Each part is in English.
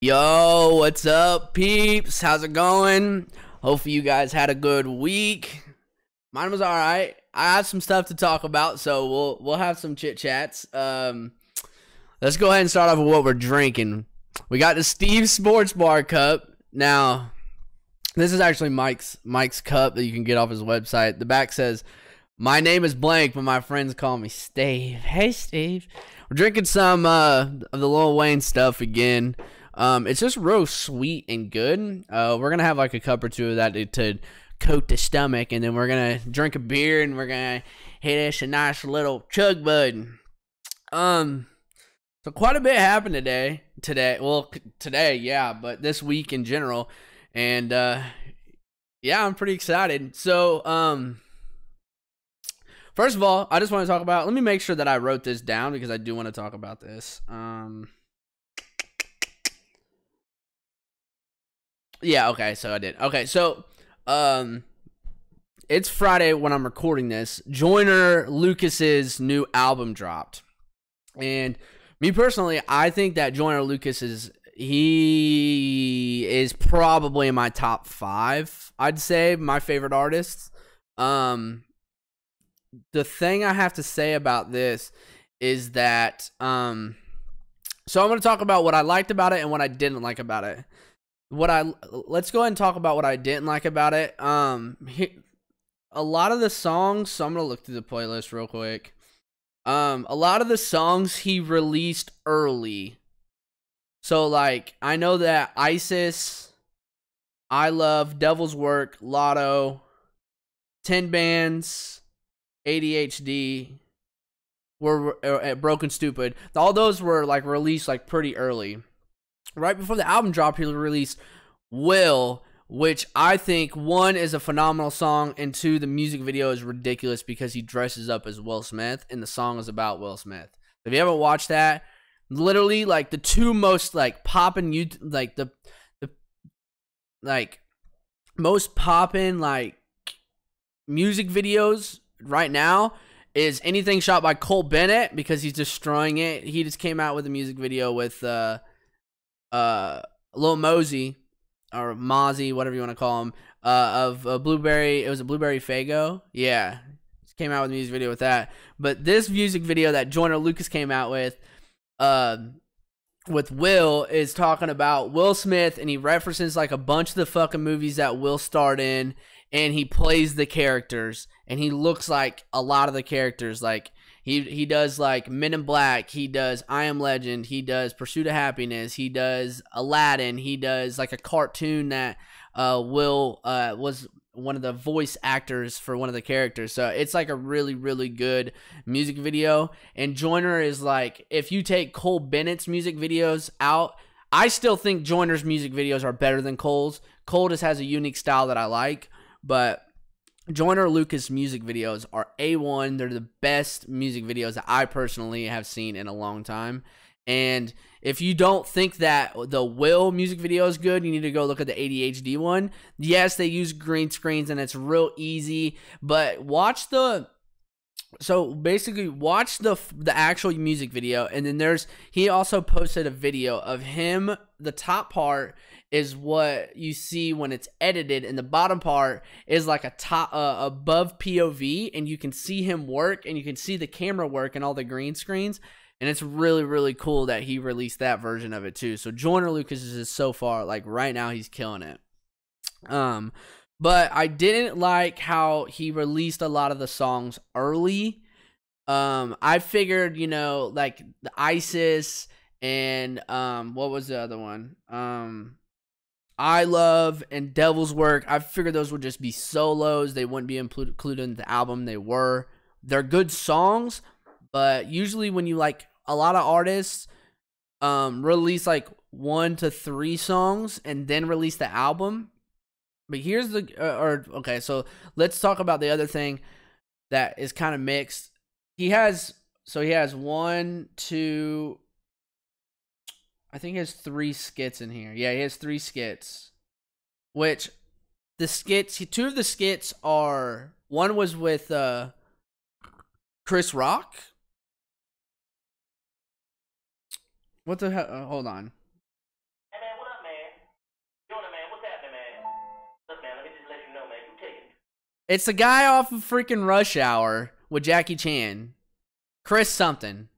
Yo, what's up, peeps? How's it going? Hopefully you guys had a good week. Mine was all right. I have some stuff to talk about, so we'll have some chit chats. Let's go ahead and start off with what we're drinking. We got the Steve Sports Bar cup. Now, this is actually Mike's cup that you can get off his website. The back says, "My name is blank, but my friends call me Steve." Hey, Steve. We're drinking some of the Lil Wayne stuff again. It's just real sweet and good. We're gonna have like a cup or two of that to coat the stomach, and then we're gonna drink a beer and we're gonna hit us a nice little chug bud. So quite a bit happened today. Today, yeah, but this week in general, and yeah, I'm pretty excited. So first of all, I just want to talk about. Let me make sure that I wrote this down because I do want to talk about this. Yeah, okay, so I did. Okay, so it's Friday when I'm recording this. Joyner Lucas's new album dropped. And me personally, I think that Joyner Lucas is probably in my top 5, I'd say, my favorite artists. The thing I have to say about this is that so I'm going to talk about what I liked about it and what I didn't like about it. Let's go ahead and talk about what I didn't like about it. A lot of the songs, so I'm gonna look through the playlist real quick. A lot of the songs he released early. So like I know that ISIS, I Love, Devil's Work, Lotto, 10 Bands, ADHD, were Broken Stupid. All those were like released like pretty early. Right before the album dropped, he released Will, which I think, 1, is a phenomenal song, and 2, the music video is ridiculous because he dresses up as Will Smith, and the song is about Will Smith. If you haven't watched that, literally, like, the 2 most, like, poppin', like, the most poppin', like, music videos right now is anything shot by Cole Bennett because he's destroying it. He just came out with a music video with, Lil Mosey or Mozzie, whatever you want to call him, of Blueberry. It was a Blueberry Faygo. Yeah, just came out with a music video with that. But this music video that Joyner Lucas came out with Will is talking about Will Smith, and he references like a bunch of the fucking movies that Will starred in, and he plays the characters, and he looks like a lot of the characters. Like he does like Men in Black, he does I Am Legend, he does Pursuit of Happiness, he does Aladdin, he does like a cartoon that Will was one of the voice actors for one of the characters. So it's like a really, really good music video. And Joyner is like, if you take Cole Bennett's music videos out, I still think Joyner's music videos are better than Cole's. Cole just has a unique style that I like, but Joyner Lucas music videos are A1. They're the best music videos that I personally have seen in a long time. And if you don't think that the Will music video is good, you need to go look at the ADHD one. Yes, they use green screens and it's real easy, but watch the actual music video, and then he also posted a video of him. The top part is what you see when it's edited, and the bottom part is like a top above POV, and you can see him work, and you can see the camera work and all the green screens, and it's really, really cool that he released that version of it too. So Joyner Lucas is so far, like right now, he's killing it. But I didn't like how he released a lot of the songs early. I figured, like the ISIS and what was the other one? I Love and Devil's Work. I figured those would just be solos. They wouldn't be included in the album. They're good songs, but usually when you like a lot of artists release like 1 to 3 songs and then release the album. But here's okay, so let's talk about the other thing that is kind of mixed. He has 1, 2, I think he has 3 skits in here. Yeah, he has 3 skits. Which the skits, 2 of the skits are, one was with Chris Rock. What the hell? Hold on. And then It's the guy off of freaking Rush Hour with Jackie Chan. Chris something.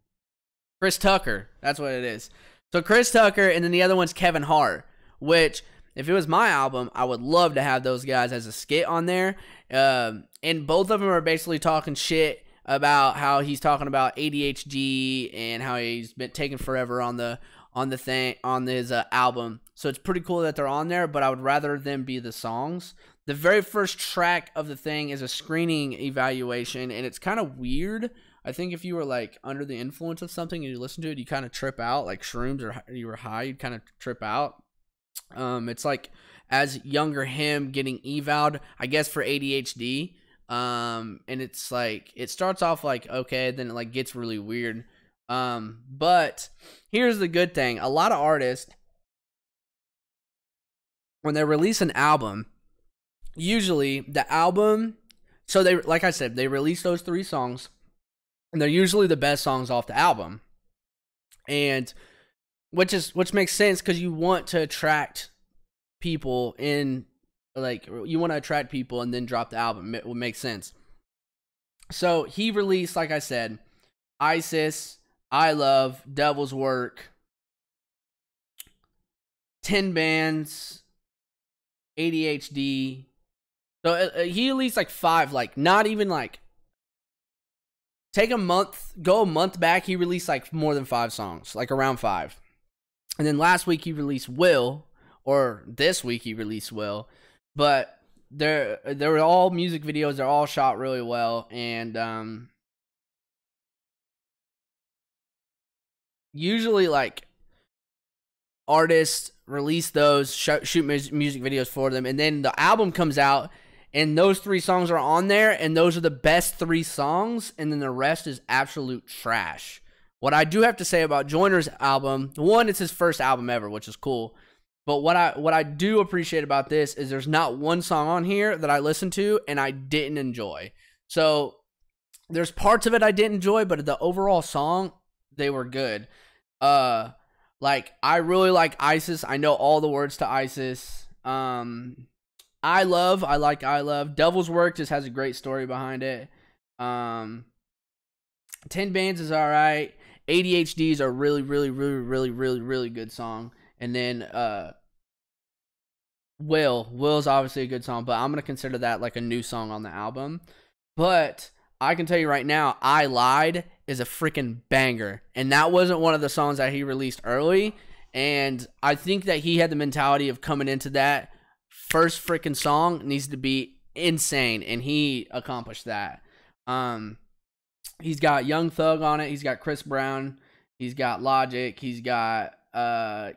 Chris Tucker. That's what it is. So Chris Tucker, and then the other one's Kevin Hart, which, if it was my album, I would love to have those guys as a skit on there. And both of them are basically talking shit about how he's talking about ADHD and how he's been taking forever on his album. So it's pretty cool that they're on there, but I would rather them be the songs. The very first track of the thing is a screening evaluation, and it's kind of weird. I think if you were like under the influence of something and you listen to it, you kind of trip out, like shrooms, or you were high, you'd kind of trip out. It's like as younger him getting eval'd, I guess, for ADHD. And it's like, it starts off like okay, then it like gets really weird. But here's the good thing: a lot of artists, when they release an album, usually the album, so they, like I said, they release those 3 songs, and they're usually the best songs off the album, and which makes sense because you want to attract people in, like, you want to attract people and then drop the album. It would make sense. So he released, like I said, ISIS, I Love, Devil's Work, 10 Bands, ADHD. So he released like 5, like not even like, take a month, go a month back, he released like more than 5 songs, like around 5. And then last week he released Will, or this week he released Will, but they're all music videos. They're all shot really well, and usually like artists release those, shoot music videos for them, and then the album comes out, and those 3 songs are on there, and those are the best 3 songs, and then the rest is absolute trash. What I do have to say about Joyner's album, one, it's his first album ever, which is cool. But what I do appreciate about this is there's not one song on here that I listened to and I didn't enjoy. So there's parts of it I didn't enjoy, but the overall song, they were good. Like, I really like ISIS. I know all the words to ISIS. I like I Love. Devil's Work just has a great story behind it. 10 Bands is all right. ADHD is a really, really, really, really, really, really good song. And then Will's obviously a good song, but I'm going to consider that like a new song on the album. But I can tell you right now, I Lied is a freaking banger. And that wasn't one of the songs that he released early. And I think that he had the mentality of coming into that first freaking song needs to be insane. And he accomplished that. He's got Young Thug on it. He's got Chris Brown. He's got Logic. He's got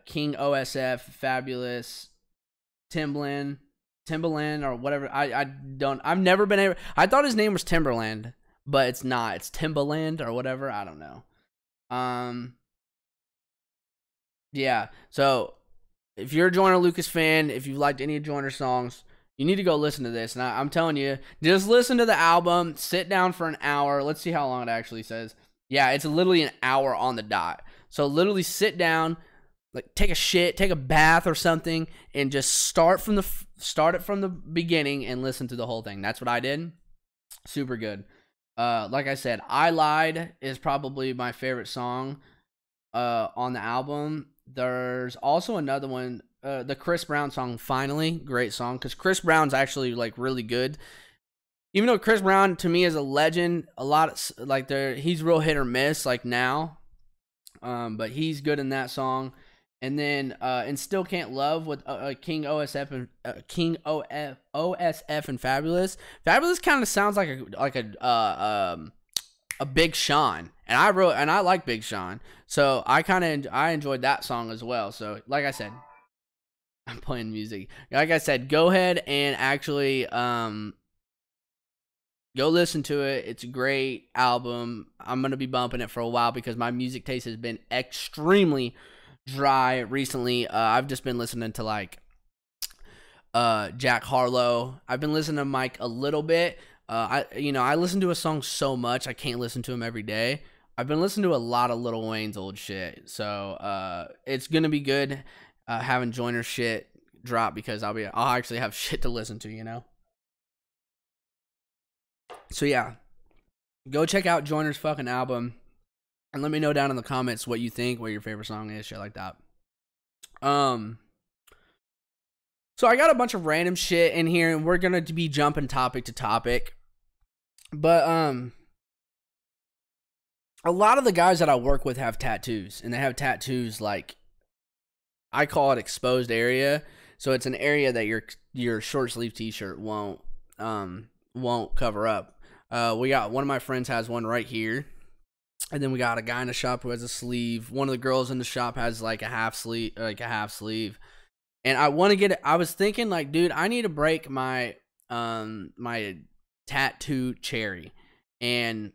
King OSF, Fabulous, Timbaland, or whatever. I've never been able. I thought his name was Timberland, but it's not. It's Timbaland or whatever. I don't know. Yeah. So if you're a Joyner Lucas fan, if you've liked any of Joyner's songs, you need to go listen to this. And I'm telling you, just listen to the album, sit down for an hour. Let's see how long it actually says. Yeah, it's literally an hour on the dot. So literally sit down, like take a shit, take a bath or something, and just start it from the beginning and listen to the whole thing. That's what I did. Super good. Like I said, I Lied is probably my favorite song on the album. There's also another one, the Chris Brown song, Finally. Great song, because Chris Brown's actually like really good. Even though Chris Brown to me is a legend, a lot of like he's real hit or miss like now, but he's good in that song. And then and Still Can't Love with King OSF and King OSF and Fabulous. Fabulous kind of sounds like a Big Sean, and I like Big Sean, so I enjoyed that song as well. So like I said, I'm playing music. Like I said, go ahead and actually go listen to it. It's a great album. I'm going to be bumping it for a while because my music taste has been extremely dry recently. I've just been listening to like Jack Harlow. I've been listening to Mike a little bit. I listen to a song so much I can't listen to him every day. I've been listening to a lot of Lil Wayne's old shit. So it's going to be good having Joyner shit drop because I'll actually have shit to listen to, you know? So yeah, go check out Joyner's fucking album, and let me know down in the comments what you think, what your favorite song is, shit like that. So I got a bunch of random shit in here, and we're gonna be jumping topic to topic. But a lot of the guys that I work with have tattoos, and they have tattoos like, I call it exposed area. So it's an area that your short sleeve t-shirt won't cover up. We got one of my friends has one right here, and then we got a guy in the shop who has a sleeve. One of the girls in the shop has like a half sleeve, And I want to get it. I was thinking like, dude, I need to break my my tattoo cherry, and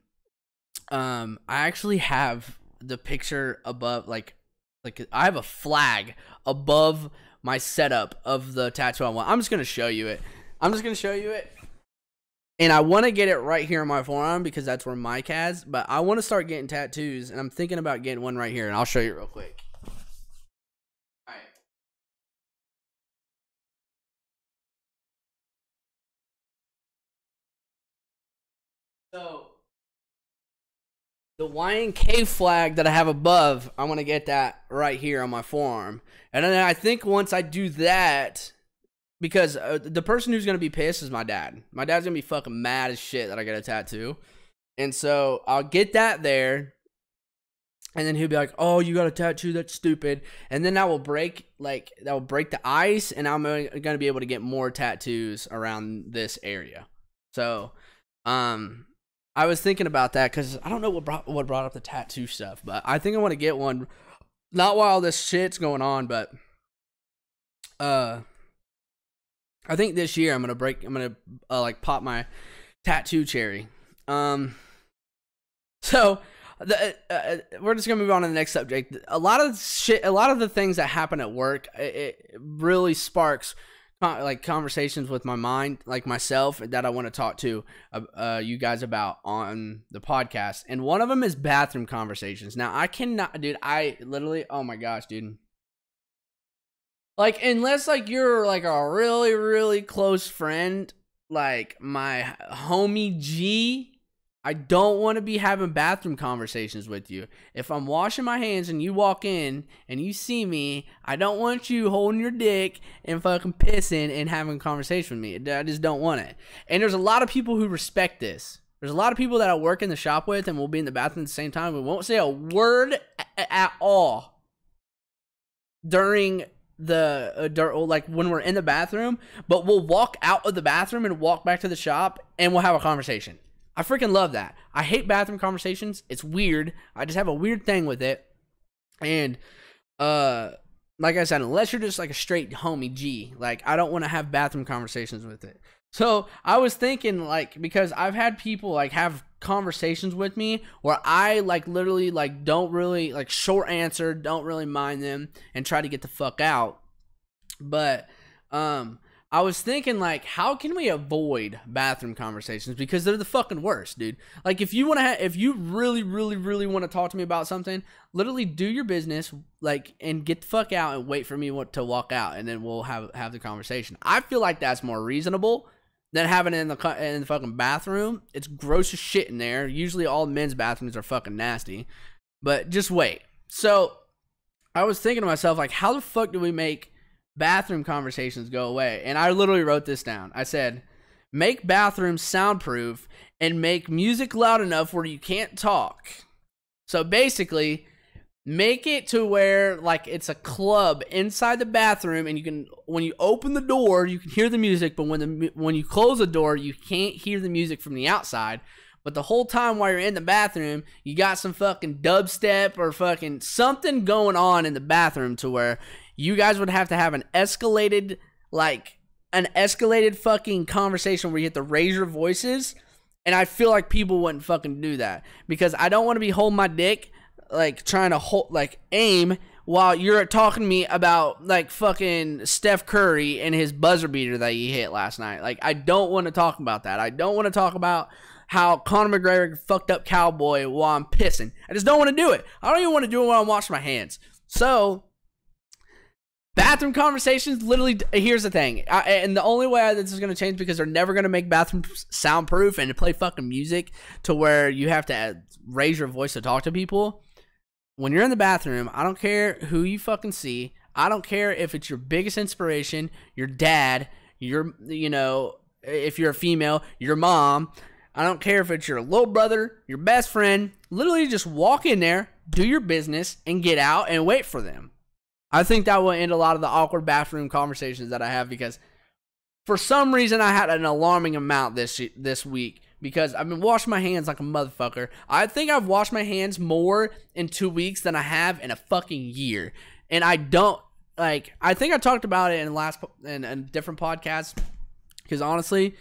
I actually have the picture above, like I have a flag above my setup of the tattoo I want. I'm just gonna show you it. And I want to get it right here on my forearm because that's where Mike has. But I want to start getting tattoos, and I'm thinking about getting one right here. And I'll show you real quick. All right. So the YNK flag that I have above, I want to get that right here on my forearm. And then I think once I do that, because the person who's going to be pissed is my dad. My dad's going to be fucking mad as shit that I get a tattoo. And so I'll get that there. And then he'll be like, oh, you got a tattoo? That's stupid. And then that will break the ice. And I'm going to be able to get more tattoos around this area. So, I was thinking about that because I don't know what brought up the tattoo stuff. But I think I want to get one. Not while this shit's going on, but I think this year I'm gonna like pop my tattoo cherry. So we're just gonna move on to the next subject. A lot of the things that happen at work, it really sparks like conversations with my mind, like myself, that I want to talk to you guys about on the podcast. And one of them is bathroom conversations. Now I cannot, dude. I literally, oh my gosh, dude. Like, unless, like, you're, like, a really, really close friend, like, my homie G, I don't want to be having bathroom conversations with you. If I'm washing my hands and you walk in and you see me, I don't want you holding your dick and fucking pissing and having a conversation with me. I just don't want it. And there's a lot of people who respect this. There's a lot of people that I work in the shop with, and we'll be in the bathroom at the same time. We won't say a word at all during like when we're in the bathroom, but we'll walk out of the bathroom and walk back to the shop and we'll have a conversation. I freaking love that. I hate bathroom conversations. It's weird. I just have a weird thing with it. And like I said, unless you're just like a straight homie G, like I don't want to have bathroom conversations with it. So I was thinking, like, because I've had people like have conversations with me where I like literally like don't really like short answer, don't really mind them, and try to get the fuck out. But I was thinking, like, how can we avoid bathroom conversations, because they're the fucking worst, dude. Like, if you want to if you really want to talk to me about something, literally do your business, like, and get the fuck out and wait for me to walk out, and then we'll have the conversation. I feel like that's more reasonable than having it in the fucking bathroom. It's gross as shit in there. Usually all men's bathrooms are fucking nasty. But just wait. So I was thinking to myself, like, how the fuck do we make bathroom conversations go away? And I literally wrote this down. I said, make bathrooms soundproof and make music loud enough where you can't talk. So basically, make it to where, like, it's a club inside the bathroom, and you can, when you open the door, you can hear the music, but when you close the door, you can't hear the music from the outside. But the whole time while you're in the bathroom, you got some fucking dubstep or fucking something going on in the bathroom to where you guys would have to have an escalated fucking conversation where you have to raise your voices. And I feel like people wouldn't fucking do that, because I don't want to be holding my dick, like, trying to hold, like, aim while you're talking to me about, like, fucking Steph Curry and his buzzer beater that he hit last night. Like, I don't want to talk about that. I don't want to talk about how Conor McGregor fucked up Cowboy while I'm pissing. I just don't want to do it. I don't even want to do it while I'm washing my hands. So Bathroom conversations, literally, here's the thing. And the only way this is going to change because they're never going to make bathrooms soundproof and to play fucking music to where you have to raise your voice to talk to people. When you're in the bathroom, I don't care who you fucking see. I don't care if it's your biggest inspiration, your dad, if you're a female, your mom. I don't care if it's your little brother, your best friend. Literally just walk in there, do your business, and get out and wait for them. I think that will end a lot of the awkward bathroom conversations that I have because for some reason I had an alarming amount this week because I've been washing my hands like a motherfucker. I think I've washed my hands more in 2 weeks than I have in a fucking year. And I don't, I think I talked about it in a different podcast because honestly,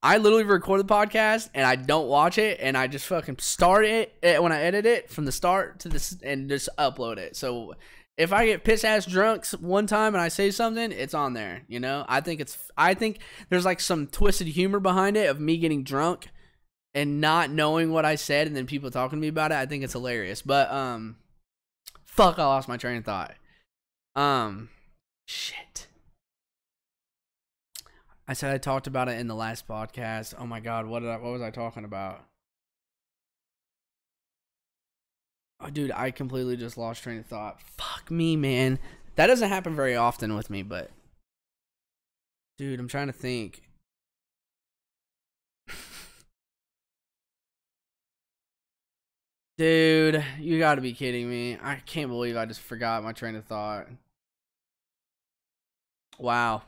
I literally record the podcast and I don't watch it and I just fucking start it when I edit it from the start to this and just upload it. So if I get piss ass drunk one time and I say something, it's on there, I think there's like some twisted humor behind it of me getting drunk and not knowing what I said and then people talking to me about it. I think it's hilarious. But fuck, I lost my train of thought. Shit. I said I talked about it in the last podcast. Oh my god, what was I talking about? Oh, dude, I completely just lost train of thought. Fuck me, man. That doesn't happen very often with me, but dude, I'm trying to think. Dude, you gotta be kidding me. I can't believe I just forgot my train of thought. Wow.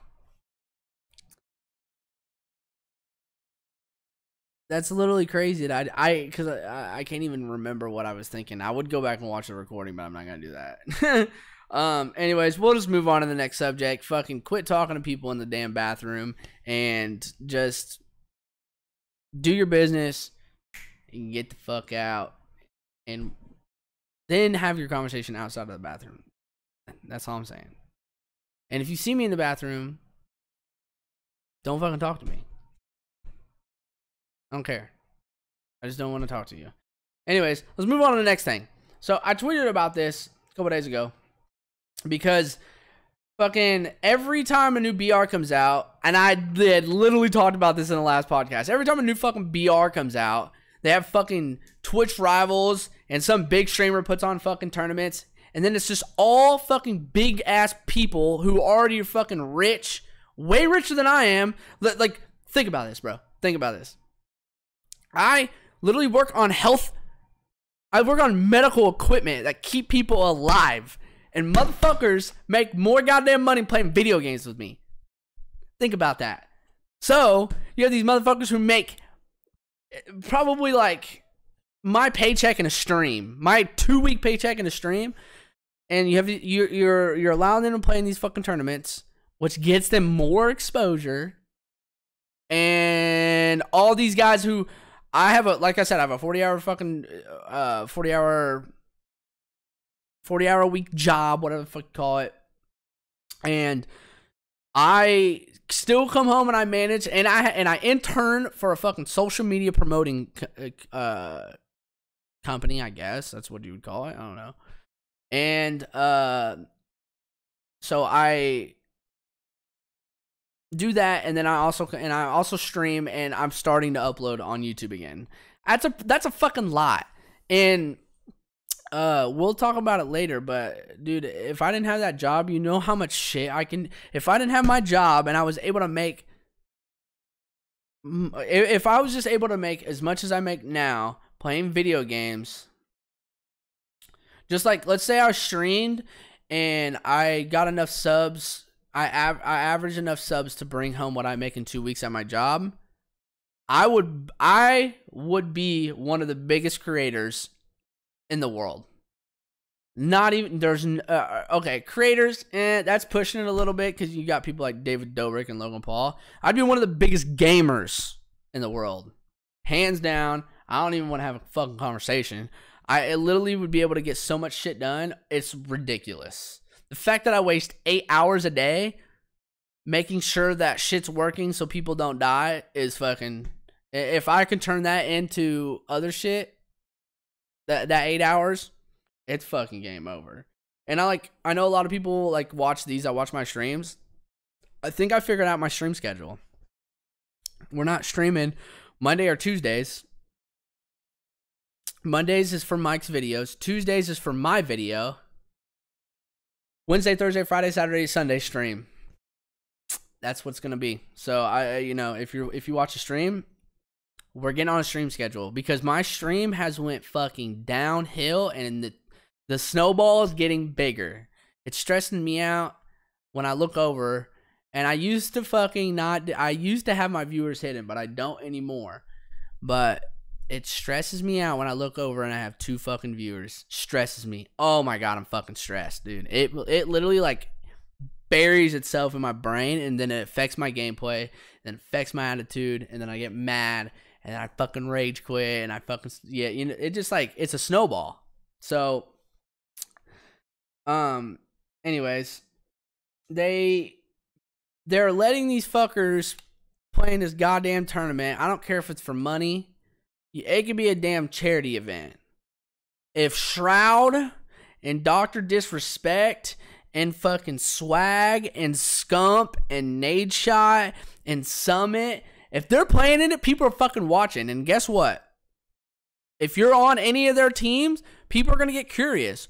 That's literally crazy that because I can't even remember what I was thinking. I would go back and watch the recording, but I'm not gonna do that. Anyways, we'll just move on to the next subject. Fucking quit talking to people in the damn bathroom and just do your business and get the fuck out and then have your conversation outside of the bathroom. That's all I'm saying. And if you see me in the bathroom, don't fucking talk to me. I don't care. I just don't want to talk to you. Anyways, let's move on to the next thing. So I tweeted about this a couple days ago because fucking every time a new BR comes out, and I had literally talked about this in the last podcast. Every time a new fucking BR comes out, they have fucking Twitch rivals and some big streamer puts on fucking tournaments. And then it's just all fucking big ass people who already are fucking rich, way richer than I am. Like, think about this, bro. Think about this. I literally work on health. I work on medical equipment that keep people alive. And motherfuckers make more goddamn money playing video games with me. Think about that. So, you have these motherfuckers who make probably like my paycheck in a stream. My 2-week paycheck in a stream. And you're allowing them to play in these fucking tournaments, which gets them more exposure. And all these guys who I have like I said, I have a 40-hour fucking 40-hour a week job, whatever the fuck you call it. And I still come home and I manage and I intern for a fucking social media promoting company, I guess. That's what you would call it. I don't know. And so I do that, and then I also stream, and I'm starting to upload on YouTube again. That's a fucking lot. And we'll talk about it later, but dude, if I didn't have that job, you know how much shit I can. If I didn't have my job and I was able to make, if I was just able to make as much as I make now playing video games. Just like, let's say I streamed and I got enough subs. I averaged enough subs to bring home what I make in 2 weeks at my job. I would be one of the biggest creators in the world. Not even, okay, creators, that's pushing it a little bit because you got people like David Dobrik and Logan Paul. I'd be one of the biggest gamers in the world. Hands down. I don't even want to have a fucking conversation. I literally would be able to get so much shit done. It's ridiculous. The fact that I waste 8 hours a day making sure that shit's working so people don't die is fucking... If I can turn that into other shit, that 8 hours, it's fucking game over. And I know a lot of people like watch these. I watch my streams. I think I figured out my stream schedule. We're not streaming Monday or Tuesdays. Mondays is for Mike's videos. Tuesdays is for my video. Wednesday, Thursday, Friday, Saturday, Sunday stream. That's what's gonna be. So if you watch a stream, we're getting on a stream schedule because my stream has went fucking downhill and the snowball is getting bigger. It's stressing me out when I look over, and I used to have my viewers hidden, but I don't anymore. But it stresses me out when I look over and I have 2 fucking viewers. Stresses me. Oh my God, I'm fucking stressed, dude. It literally like buries itself in my brain, and then it affects my gameplay, then it affects my attitude, and then I get mad, and then I fucking rage quit, and I fucking, yeah, it just like, it's a snowball. So, anyways, they're letting these fuckers play in this goddamn tournament. I don't care if it's for money. It could be a damn charity event. If Shroud and Dr. Disrespect and fucking Swag and Scump and Nade Shot and Summit, if they're playing in it, people are fucking watching. And guess what? If you're on any of their teams, people are going to get curious.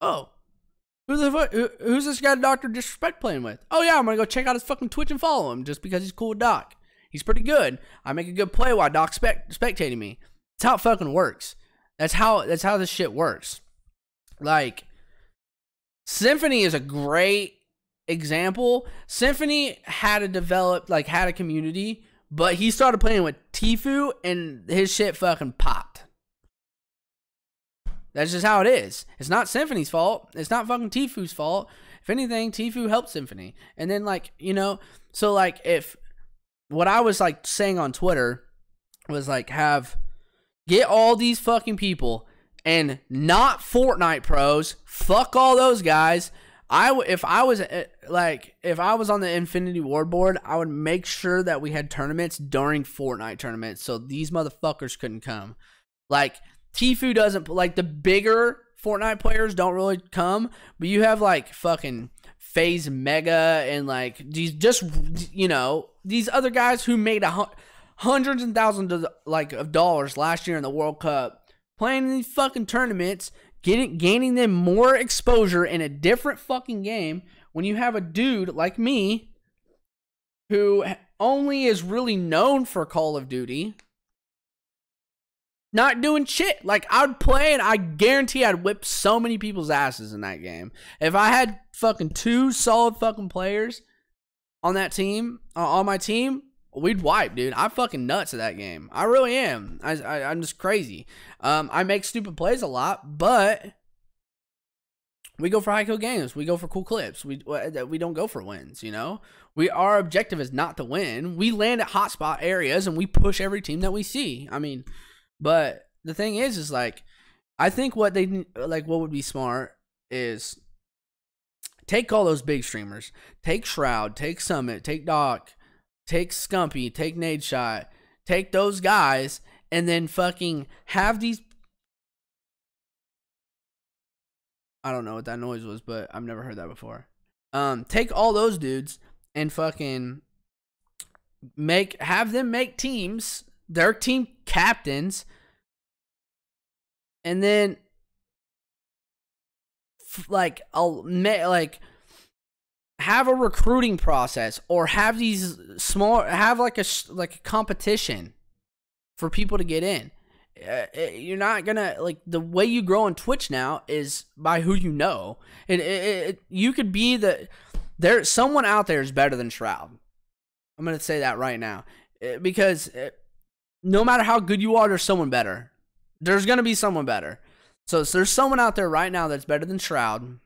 Oh, who's this guy Dr. Disrespect playing with? Oh yeah, I'm going to go check out his fucking Twitch and follow him just because he's cool with Doc. He's pretty good. I make a good play while Doc's spectating me. That's how it fucking works. That's how this shit works. Like, Symphony is a great example. Symphony had a community, but he started playing with Tfue and his shit fucking popped. That's just how it is. It's not Symphony's fault. It's not fucking Tfue's fault. If anything, Tfue helped Symphony. And then so like if what I was like saying on Twitter was like get all these fucking people and not Fortnite pros. Fuck all those guys. If I was on the Infinity Ward board, I would make sure that we had tournaments during Fortnite tournaments so these motherfuckers couldn't come. Like, Tfue doesn't, like, the bigger Fortnite players don't really come, but you have like fucking FaZe Mega and like these these other guys who made hundreds and thousands of dollars last year in the World Cup playing in these fucking tournaments, gaining them more exposure in a different fucking game. When you have a dude like me who only is really known for Call of Duty, not doing shit. Like, I'd play and I guarantee I'd whip so many people's asses in that game. If I had fucking 2 solid fucking players on that team, on my team, we'd wipe, dude. I'm fucking nuts at that game. I really am. I'm just crazy. I make stupid plays a lot, but we go for high kill games. We go for cool clips. We don't go for wins, you know? Our objective is not to win. We land at hotspot areas and we push every team that we see. I mean, but the thing is like, I think what would be smart is take all those big streamers. Take Shroud, take Summit, take Doc, take Scumpy, take Nade Shot, take those guys, and then fucking have these. I don't know what that noise was, but I've never heard that before. Take all those dudes and fucking have them make teams, their team captains, and then have a recruiting process, or have these like a competition for people to get in. You're not gonna, like, the way you grow on Twitch now is by who you know. You could be there's someone out there is better than Shroud. I'm gonna say that right now, because no matter how good you are, there's someone better. There's gonna be someone better. So there's someone out there right now that's better than Shroud,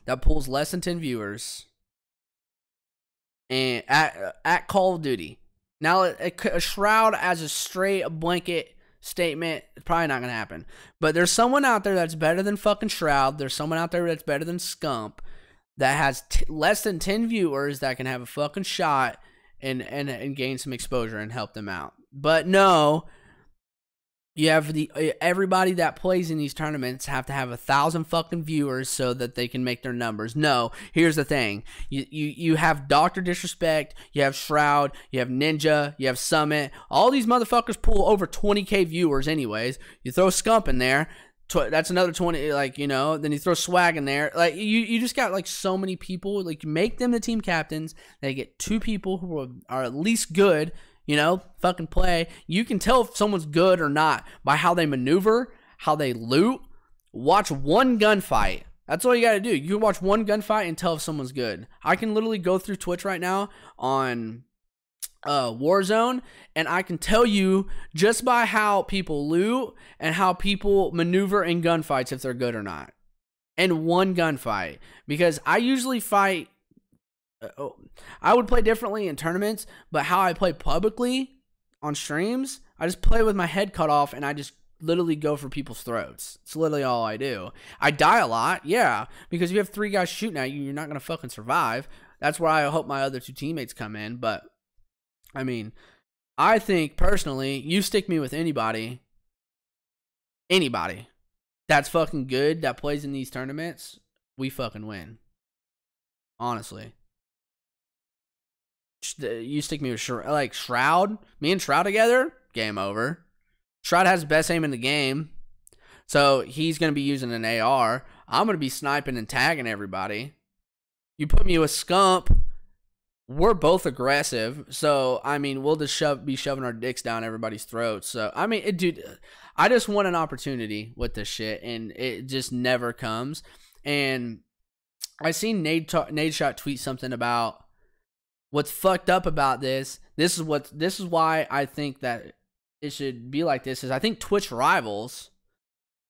that pulls less than 10 viewers, and at Call of Duty. Now, a Shroud as a straight blanket statement, it's probably not gonna happen. But there's someone out there that's better than fucking Shroud. There's someone out there that's better than Scump, that has less than 10 viewers, that can have a fucking shot and gain some exposure and help them out. But no, You have everybody that plays in these tournaments have to have 1,000 fucking viewers so that they can make their numbers. No, here's the thing. You have Dr. Disrespect, you have Shroud, you have Ninja, you have Summit. All these motherfuckers pull over 20K viewers anyways. You throw Scump in there, that's another 20, like, you know, then you throw Swag in there. Like, you just got, like, so many people. Like, you make them the team captains. They get 2 people who are at least good. You know, fucking play. You can tell if someone's good or not by how they maneuver, how they loot. Watch one gunfight. That's all you got to do. You can watch one gunfight and tell if someone's good. I can literally go through Twitch right now on Warzone, and I can tell you just by how people loot and how people maneuver in gunfights if they're good or not. And one gunfight. Because I usually fight... I would play differently in tournaments, but how I play publicly on streams, I just play with my head cut off and I just literally go for people's throats. It's literally all I do. I die a lot, yeah, because if you have 3 guys shooting at you, you're not going to fucking survive. That's where I hope my other 2 teammates come in, but I mean, I think personally, you stick me with anybody that's fucking good, that plays in these tournaments, we fucking win. Honestly. You stick me with like Shroud, me and Shroud together, game over. Shroud has the best aim in the game, so he's going to be using an AR. I'm going to be sniping and tagging everybody. You put me with Scump, we're both aggressive, so I mean, we'll just be shoving our dicks down everybody's throats. So I mean, dude, I just want an opportunity with this shit, and it just never comes. And I seen Nade Shot tweet something about what's fucked up about this. This is why I think that it should be like this. Is I think Twitch Rivals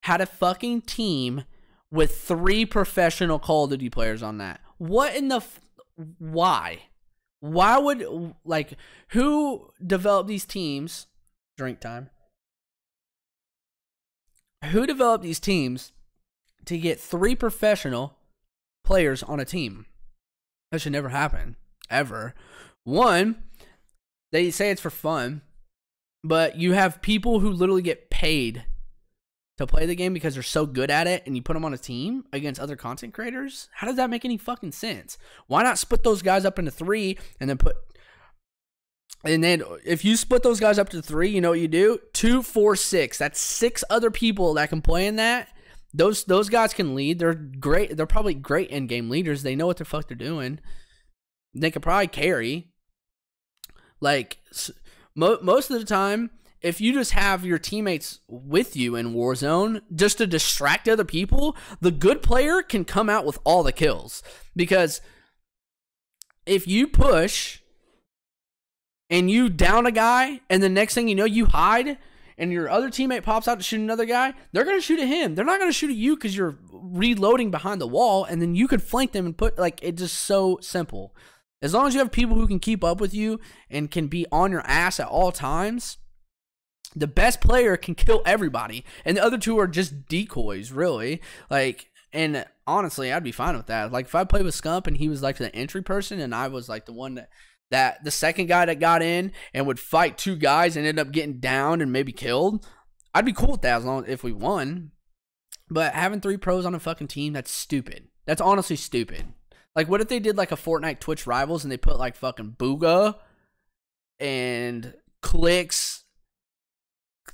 had a fucking team with 3 professional Call of Duty players on that. What in the why? Why would, like, who developed these teams? Drink time. Who developed these teams to get 3 professional players on a team? That should never happen. Ever. One, they say it's for fun, but you have people who literally get paid to play the game because they're so good at it, and you put them on a team against other content creators. How does that make any fucking sense? Why not split those guys up into 3 and then if you split those guys up to 3, you know what you do? 2, 4, 6. That's 6 other people that can play in that. Those guys can lead. They're great. They're probably great in-game leaders. They know what the fuck they're doing. They could probably carry. Like, most of the time, if you just have your teammates with you in Warzone just to distract other people, the good player can come out with all the kills. Because if you push and you down a guy and the next thing you know, you hide and your other teammate pops out to shoot another guy, they're going to shoot at him. They're not going to shoot at you because you're reloading behind the wall, and then you could flank them and put, like, it's just so simple. As long as you have people who can keep up with you and can be on your ass at all times, the best player can kill everybody. And the other 2 are just decoys, really. Like, and honestly, I'd be fine with that. Like, if I played with Scump and he was like the entry person and I was like the one that the second guy that got in and would fight 2 guys and end up getting downed and maybe killed, I'd be cool with that as long as if we won. But having 3 pros on a fucking team, that's stupid. That's honestly stupid. Like, what if they did, like, a Fortnite Twitch Rivals and they put, like, fucking Booga and Clicks.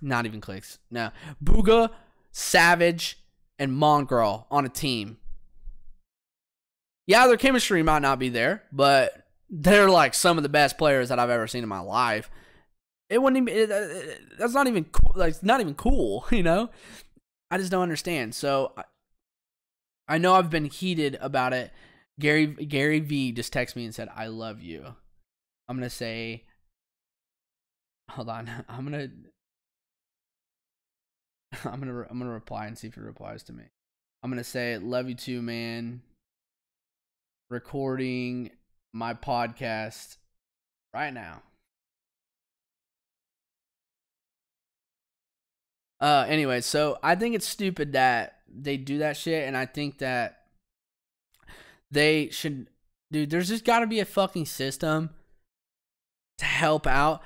Not even Clicks. No. Booga, Savage, and Mongrel on a team. Yeah, their chemistry might not be there, but they're, like, some of the best players that I've ever seen in my life. It wouldn't even... that's not even cool. Like, it's not even cool, you know? I just don't understand. So, I know I've been heated about it. Gary V just texted me and said, "I love you." I'm gonna say, hold on. I'm gonna reply and see if he replies to me. I'm gonna say, "Love you too, man. Recording my podcast right now." Anyway, so I think it's stupid that they do that shit, and I think that they should, dude, there's just got to be a fucking system to help out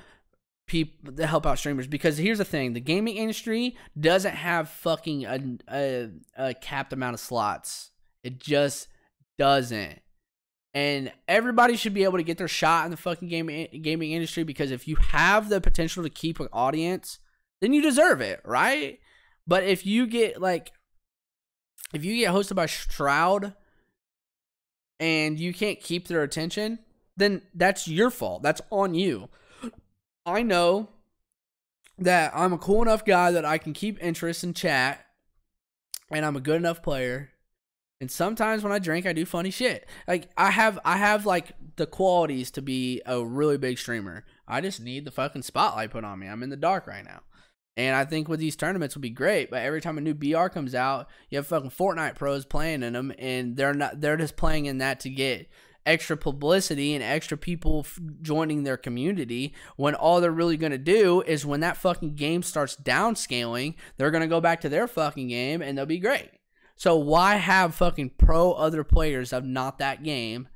people to help out streamers, because here's the thing: the gaming industry doesn't have fucking a capped amount of slots. It just doesn't. And everybody should be able to get their shot in the fucking gaming industry, because if you have the potential to keep an audience, then you deserve it, right? But if you get hosted by Shroud and you can't keep their attention, then that's your fault. That's on you. I know that I'm a cool enough guy that I can keep interest in chat, and I'm a good enough player. And sometimes when I drink, I do funny shit. Like I have like the qualities to be a really big streamer. I just need the fucking spotlight put on me. I'm in the dark right now. And I think with these tournaments would be great, but every time a new BR comes out, you have fucking Fortnite pros playing in them, and they're just playing in that to get extra publicity and extra people joining their community, when all they're really going to do is, when that fucking game starts downscaling, they're going to go back to their fucking game and they'll be great. So why have fucking pro other players of not that game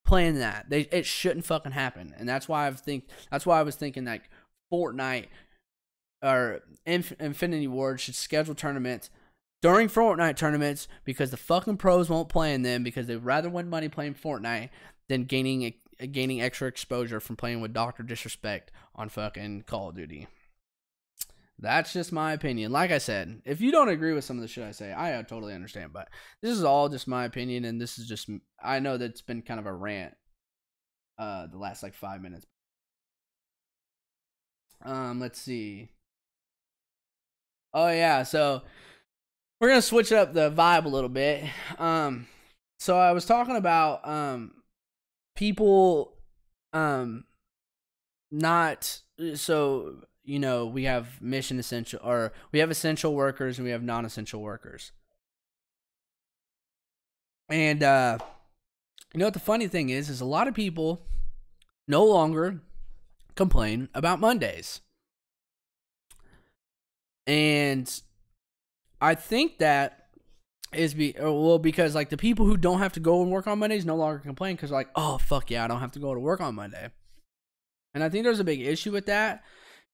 playing that? It shouldn't fucking happen. And that's why I was thinking like Fortnite or Infinity Ward should schedule tournaments during Fortnite tournaments, because the fucking pros won't play in them, because they'd rather win money playing Fortnite than gaining extra exposure from playing with Dr. Disrespect on fucking Call of Duty. That's just my opinion. Like I said, if you don't agree with some of the shit I say, I totally understand. But this is all just my opinion, and this is just, I know that it's been kind of a rant the last like 5 minutes. Let's see. Oh yeah, so we're gonna switch up the vibe a little bit. So I was talking about people not so. You know, we have mission essential, or we have essential workers and we have non-essential workers. And, you know what the funny thing is a lot of people no longer complain about Mondays. And I think that is because like the people who don't have to go and work on Mondays no longer complain, because like, oh, fuck yeah, I don't have to go to work on Monday. And I think there's a big issue with that.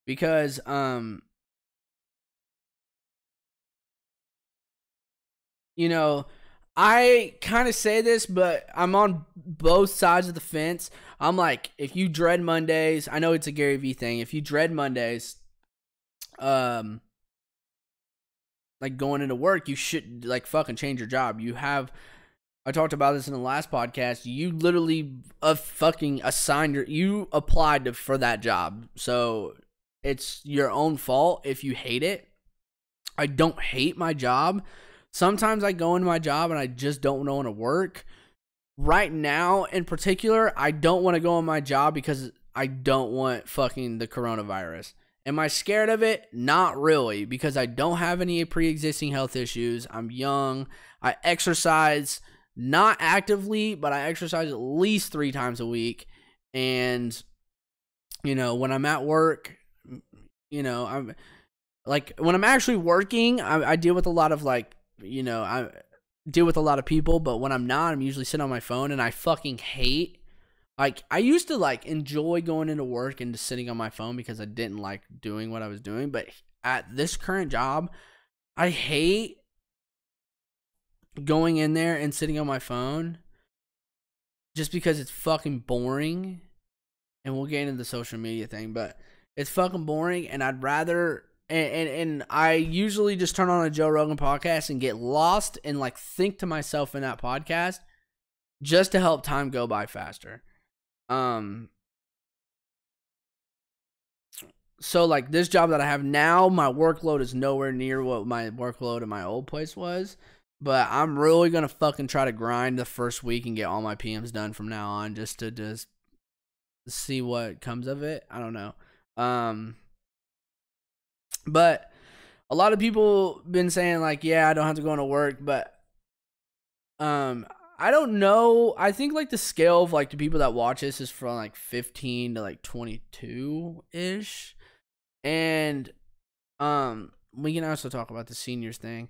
Because, you know, I kind of say this, but I'm on both sides of the fence. I'm like, if you dread Mondays, I know it's a Gary Vee thing. If you dread Mondays, like going into work, you should like fucking change your job. I talked about this in the last podcast. You literally you applied for that job. So it's your own fault if you hate it. I don't hate my job. Sometimes I go into my job and I just don't want to work. Right now, in particular, I don't want to go in my job because I don't want fucking the coronavirus. Am I scared of it? Not really, because I don't have any pre-existing health issues. I'm young. I exercise, not actively, but I exercise at least 3 times a week. And, you know, when I'm at work, you know, I'm like, when I'm actually working, I deal with a lot of like, you know, I deal with a lot of people, but when I'm not, I'm usually sitting on my phone, and I fucking hate, like, I used to like enjoy going into work and just sitting on my phone because I didn't like doing what I was doing. But at this current job, I hate going in there and sitting on my phone just because it's fucking boring. And we'll get into the social media thing, but it's fucking boring, and I'd rather, and I usually just turn on a Joe Rogan podcast and get lost and like think to myself in that podcast just to help time go by faster. So like this job that I have now, my workload is nowhere near what my workload at my old place was, but I'm really going to fucking try to grind the first week and get all my PMs done from now on, just to see what comes of it. I don't know. But a lot of people been saying like, yeah, I don't have to go into work, but I don't know. I think like the scale of like the people that watch this is from like 15 to like 22 ish. And we can also talk about the seniors thing.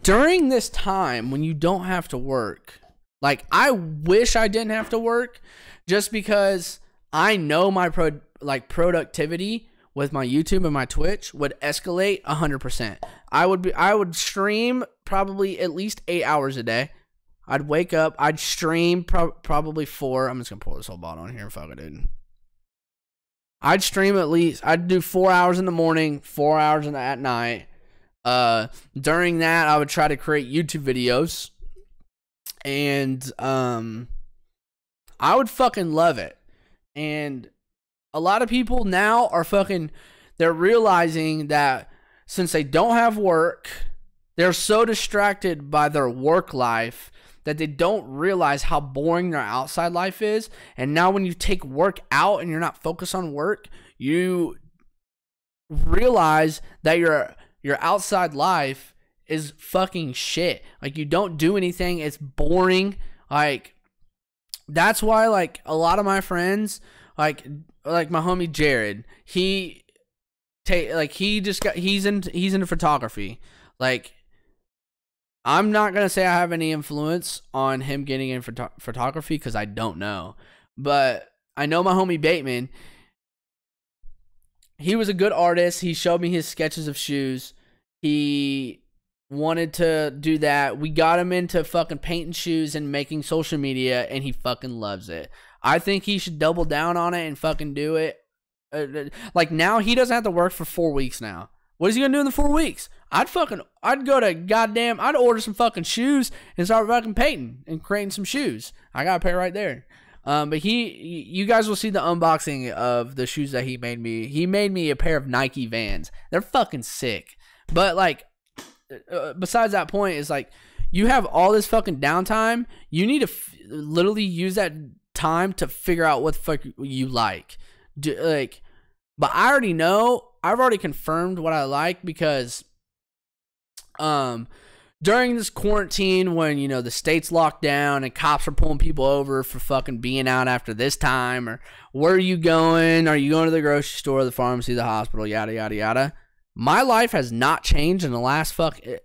During this time when you don't have to work, like I wish I didn't have to work, just because I know my productivity with my YouTube and my Twitch would escalate 100%. I would stream probably at least 8 hours a day. I'd wake up, I'd stream probably 4. I'm just gonna pour this whole bottle on here. Fuck it, dude. I'd stream at least. I'd do 4 hours in the morning, 4 hours at night. During that, I would try to create YouTube videos, and I would fucking love it. And a lot of people now are they're realizing that since they don't have work, they're so distracted by their work life that they don't realize how boring their outside life is. And now when you take work out and you're not focused on work, you realize that your outside life is fucking shit. Like, you don't do anything. It's boring. Like, that's why, like, a lot of my friends, like my homie Jared, he's into photography. Like, I'm not going to say I have any influence on him getting in photography because I don't know. But I know my homie Bateman. He was a good artist. He showed me his sketches of shoes. He wanted to do that. We got him into fucking painting shoes and making social media, and he fucking loves it. I think he should double down on it and fucking do it. Like, now he doesn't have to work for 4 weeks now. What is he gonna do in the 4 weeks? I'd go to I'd order some fucking shoes and start fucking painting and creating some shoes. I got a pair right there. But you guys will see the unboxing of the shoes that he made me. He made me a pair of Nike Vans. They're fucking sick. But, like, besides that point, is like, you have all this fucking downtime. You need to literally use that time to figure out what the fuck you like. But I already know. I've already confirmed what I like because during this quarantine, when, you know, the state's locked down and cops are pulling people over for fucking being out after this time, or where are you going? Are you going to the grocery store, the pharmacy, the hospital, yada, yada, yada. My life has not changed in the last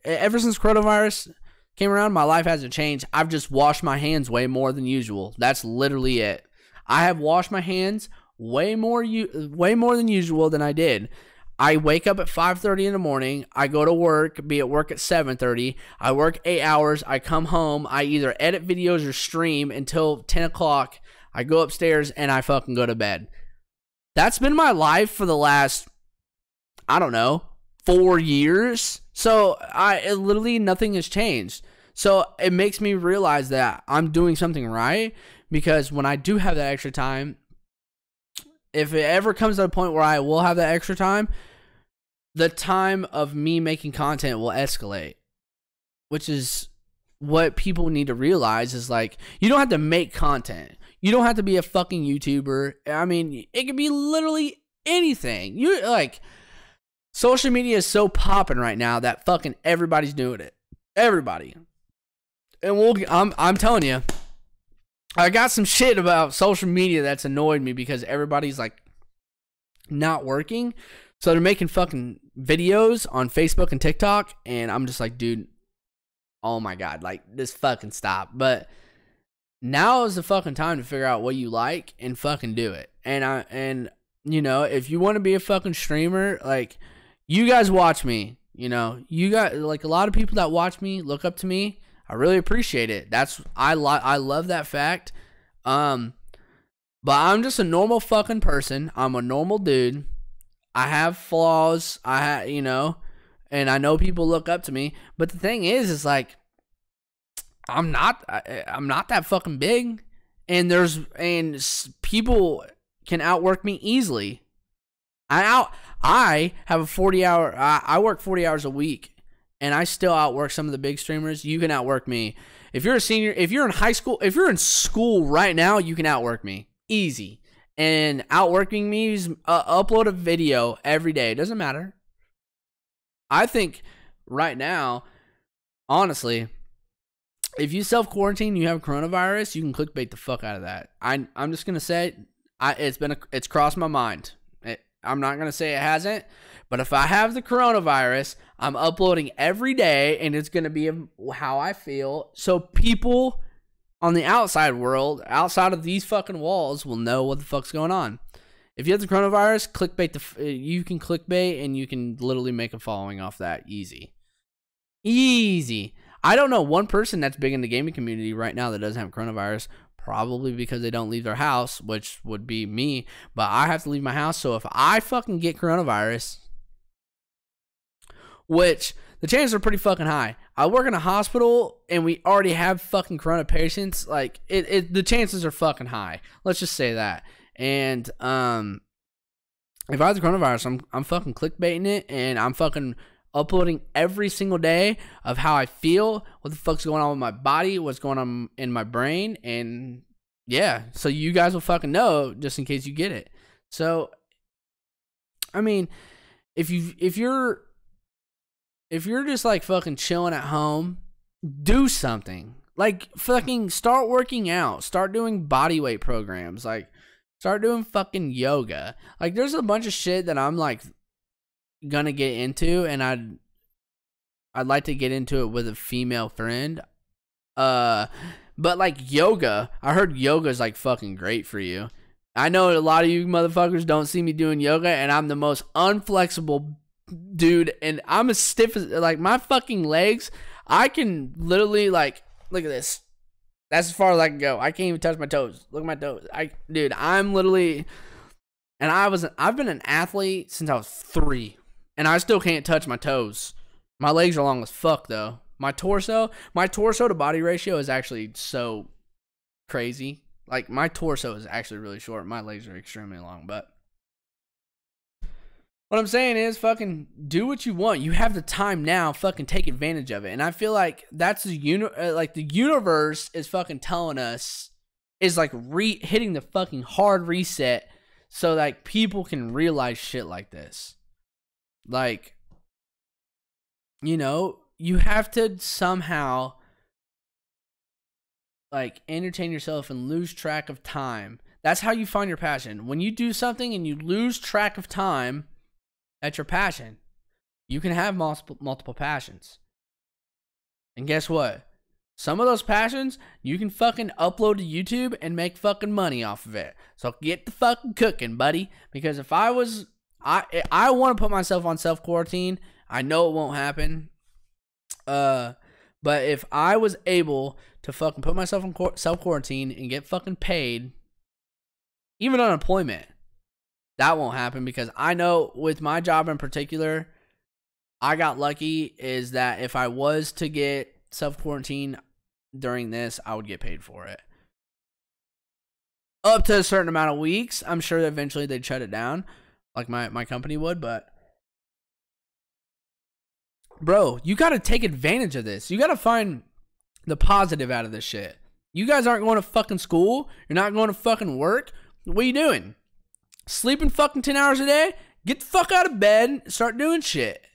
ever since coronavirus came around. My life hasn't changed. I've just washed my hands way more than usual. That's literally it. I have washed my hands way more than usual than I did. I wake up at 5:30 in the morning. I go to work, be at work at 7:30. I work 8 hours. I come home. I either edit videos or stream until 10 o'clock. I go upstairs and I fucking go to bed. That's been my life for the last, I don't know, 4 years. So literally nothing has changed. So it makes me realize that I'm doing something right, because when I do have that extra time, if it ever comes to a point where I will have that extra time, the time of me making content will escalate, which is what people need to realize. Is like, you don't have to make content. You don't have to be a fucking YouTuber. I mean, it could be literally anything. Social media is so popping right now that fucking everybody's doing it. Everybody. And I'm telling you, I got some shit about social media that's annoyed me because everybody's like not working. So they're making fucking videos on Facebook and TikTok. And I'm just like, dude, oh my God, like, just fucking stop. But now is the fucking time to figure out what you like and fucking do it. And you know, if you want to be a fucking streamer, like, you guys watch me, you know, you got, like, a lot of people that watch me look up to me. I really appreciate it. I love that fact. But I'm just a normal fucking person. I'm a normal dude. I have flaws. You know, and I know people look up to me. But the thing is like, I'm not that fucking big, and people can outwork me easily. I have a 40-hour. I work 40 hours a week. And I still outwork some of the big streamers. You can outwork me. If you're a senior, if you're in high school, if you're in school right now, you can outwork me. Easy. And outworking me is upload a video every day. It doesn't matter. I think right now, honestly, if you self-quarantine, you have coronavirus, you can clickbait the fuck out of that. I'm just going to say, it's crossed my mind. I'm not going to say it hasn't. But if I have the coronavirus, I'm uploading every day, and it's going to be how I feel. So people on the outside world, outside of these fucking walls, will know what the fuck's going on. If you have the coronavirus, you can clickbait and you can literally make a following off that. Easy. I don't know one person that's big in the gaming community right now that doesn't have coronavirus, probably because they don't leave their house, which would be me, but I have to leave my house, so if I fucking get coronavirus, which the chances are pretty fucking high. I work in a hospital and we already have fucking corona patients. Like the chances are fucking high. Let's just say that. And if I have the coronavirus, I'm fucking clickbaiting it, and I'm fucking uploading every single day of how I feel, what the fuck's going on with my body, what's going on in my brain, and yeah, so you guys will fucking know just in case you get it. So, I mean, if you're just like fucking chilling at home, do something. Like fucking start working out, start doing body weight programs, like start doing fucking yoga. Like there's a bunch of shit that I'm like gonna get into, and I'd like to get into it with a female friend. But like yoga, I heard yoga is like fucking great for you. I know a lot of you motherfuckers don't see me doing yoga, and I'm the most unflexible dude, and I'm as stiff as like my fucking legs. I can literally like look at this. That's as far as I can go. I can't even touch my toes. Look at my toes. Dude, I'm literally, and I've been an athlete since I was 3, and I still can't touch my toes. My legs are long as fuck though. My torso to body ratio is actually so crazy. Like my torso is actually really short. My legs are extremely long, but what I'm saying is fucking do what you want. You have the time now. Fucking take advantage of it. And I feel like that's the universe is fucking telling us, is like hitting the fucking hard reset so like people can realize shit like this. Like, you know, you have to somehow like entertain yourself and lose track of time. That's how you find your passion. When you do something and you lose track of time, that's your passion. You can have multiple passions. And guess what? Some of those passions you can fucking upload to YouTube and make fucking money off of it. So get the fucking cooking, buddy. Because if I want to put myself on self-quarantine. I know it won't happen. But if I was able to fucking put myself in self-quarantine and get fucking paid, even unemployment, that won't happen, because I know with my job in particular, I got lucky is that if I was to get self-quarantine during this, I would get paid for it. Up to a certain amount of weeks. I'm sure that eventually they'd shut it down, like my company would, but bro, you got to take advantage of this. You got to find the positive out of this shit. You guys aren't going to fucking school. You're not going to fucking work. What are you doing? Sleeping fucking 10 hours a day? Get the fuck out of bed. Start doing shit.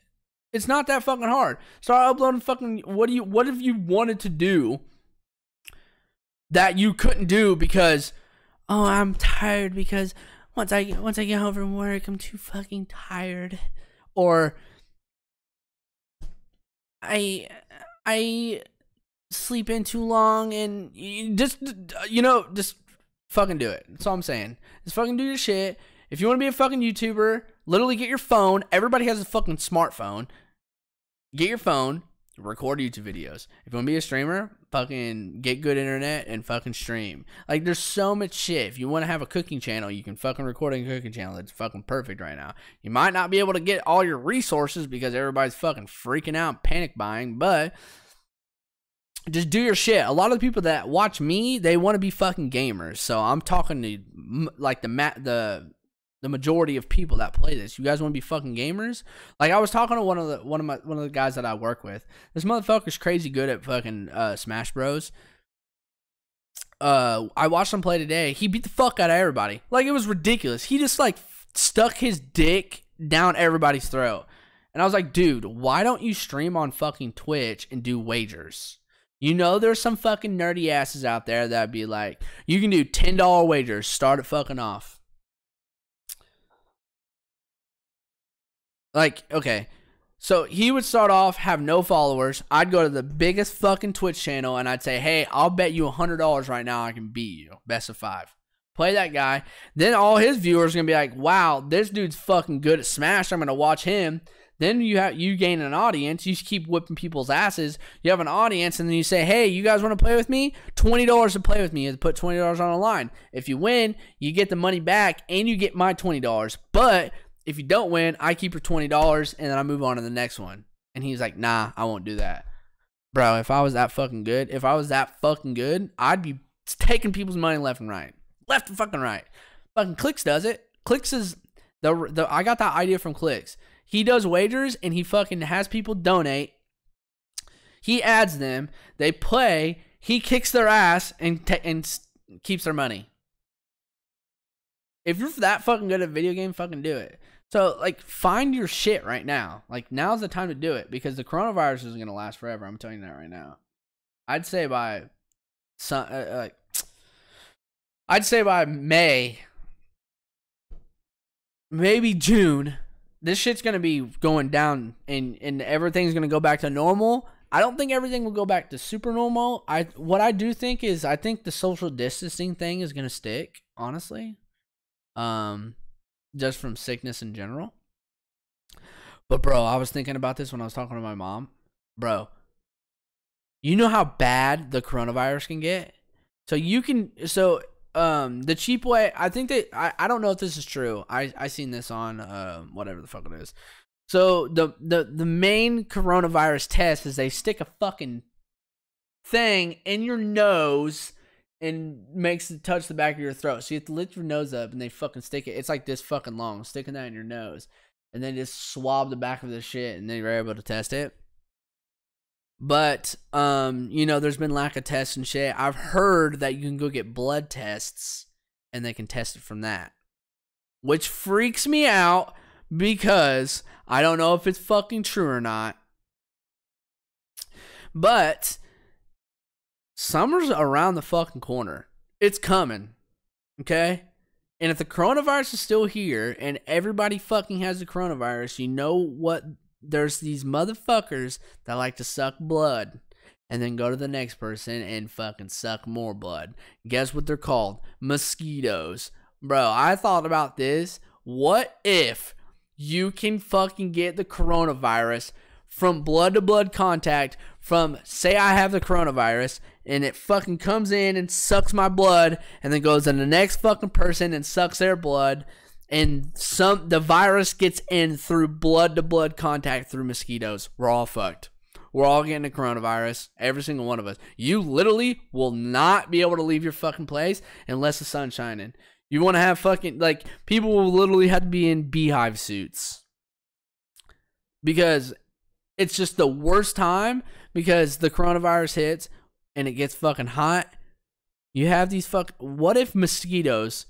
It's not that fucking hard. Start uploading fucking, what have you wanted to do that you couldn't do because, oh, I'm tired because once I get home from work, I'm too fucking tired. Or I sleep in too long, and just fucking do it. That's all I'm saying. Just fucking do your shit. If you want to be a fucking YouTuber, literally get your phone. Everybody has a fucking smartphone. Get your phone, record YouTube videos. If you want to be a streamer, fucking get good internet and fucking stream. Like, there's so much shit. If you want to have a cooking channel, you can fucking record a cooking channel. It's fucking perfect right now. You might not be able to get all your resources because everybody's fucking freaking out, panic buying, but just do your shit. A lot of the people that watch me, they want to be fucking gamers. So I'm talking to like the majority of people that play this. You guys want to be fucking gamers? Like, I was talking to one of the guys that I work with. This motherfucker's crazy good at fucking Smash Bros. I watched him play today. He beat the fuck out of everybody. Like, it was ridiculous. He just like stuck his dick down everybody's throat. And I was like, dude, why don't you stream on fucking Twitch and do wagers? You know, there's some fucking nerdy asses out there that'd be like, you can do $10 wagers, start it fucking off. Like, okay, So he would start off, have no followers. I'd go to the biggest fucking Twitch channel and I'd say, hey, I'll bet you $100 right now I can beat you. Best of 5. Play that guy. Then all his viewers are going to be like, wow, this dude's fucking good at Smash. I'm going to watch him. Then you gain an audience. You keep whipping people's asses. You have an audience, and then you say, hey, you guys want to play with me? $20 to play with me. You have to put $20 on the line. If you win, you get the money back, and you get my $20. But if you don't win, I keep your $20, and then I move on to the next one. And he's like, nah, I won't do that. Bro, if I was that fucking good, I'd be taking people's money left and right. Left and fucking right. Fucking Clicks does it. Clicks is I got that idea from Clicks. He does wagers and he fucking has people donate. He adds them. They play. He kicks their ass and keeps their money. If you're that fucking good at video game, fucking do it. So, like, find your shit right now. Like, now's the time to do it because the coronavirus isn't going to last forever. I'm telling you that right now. I'd say by May, maybe June, this shit's going to be going down and everything's going to go back to normal. I don't think everything will go back to super normal. What I do think is I think the social distancing thing is going to stick, honestly. Just from sickness in general. But bro, I was thinking about this when I was talking to my mom. Bro, you know how bad the coronavirus can get? The cheap way, I think that I don't know if this is true. I seen this on whatever the fuck it is. So the main coronavirus test is they stick a fucking thing in your nose and makes it touch the back of your throat. So you have to lift your nose up and they fucking stick it. It's like this fucking long, sticking that in your nose. And then just swab the back of the shit and then you're able to test it. But, there's been lack of tests and shit. I've heard that you can go get blood tests and they can test it from that. Which freaks me out because I don't know if it's fucking true or not. But summer's around the fucking corner. It's coming. Okay? And if the coronavirus is still here and everybody fucking has the coronavirus, you know what? There's these motherfuckers that like to suck blood and then go to the next person and fucking suck more blood. Guess what they're called? Mosquitoes. Bro, I thought about this. What if you can fucking get the coronavirus from blood-to-blood contact from, say I have the coronavirus, and it fucking comes in and sucks my blood and then goes to the next fucking person and sucks their blood. And the virus gets in through blood-to-blood contact through mosquitoes. We're all fucked. We're all getting the coronavirus. Every single one of us. You literally will not be able to leave your fucking place unless the sun's shining. You want to have fucking, like, people will literally have to be in beehive suits. Because it's just the worst time because the coronavirus hits and it gets fucking hot. You have these what if mosquitoes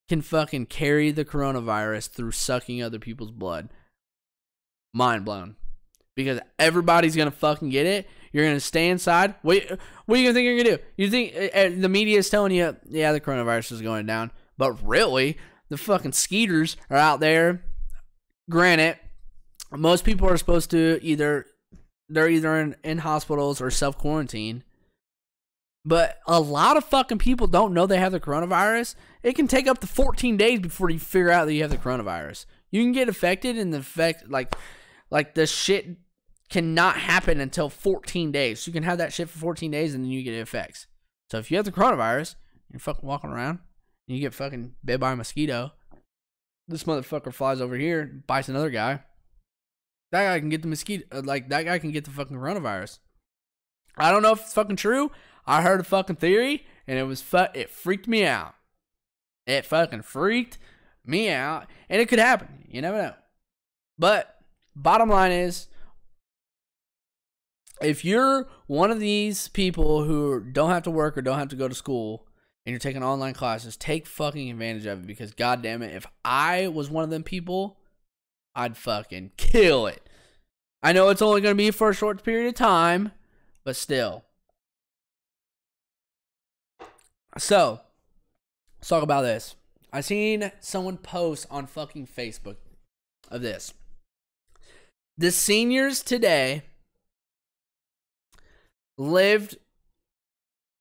can fucking carry the coronavirus through sucking other people's blood? Mind blown. Because everybody's gonna fucking get it. You're gonna stay inside. What are you gonna think you're gonna do? You think the media is telling you, yeah, the coronavirus is going down, but really, the fucking skeeters are out there. Granted, most people are supposed to either in hospitals or self quarantine. But a lot of fucking people don't know they have the coronavirus. It can take up to 14 days before you figure out that you have the coronavirus. You can get affected and the effect, like the shit cannot happen until 14 days. So you can have that shit for 14 days and then you get effects. So if you have the coronavirus, you're fucking walking around and you get fucking bit by a mosquito. This motherfucker flies over here, bites another guy. That guy can get the mosquito, that guy can get the fucking coronavirus. I don't know if it's fucking true. I heard a fucking theory, and it freaked me out. It fucking freaked me out, and it could happen. You never know. But bottom line is, if you're one of these people who don't have to work or don't have to go to school, and you're taking online classes, take fucking advantage of it, because goddamn it, if I was one of them people, I'd fucking kill it. I know it's only going to be for a short period of time, but still. So, let's talk about this. I seen someone post on fucking Facebook of this. The seniors today lived.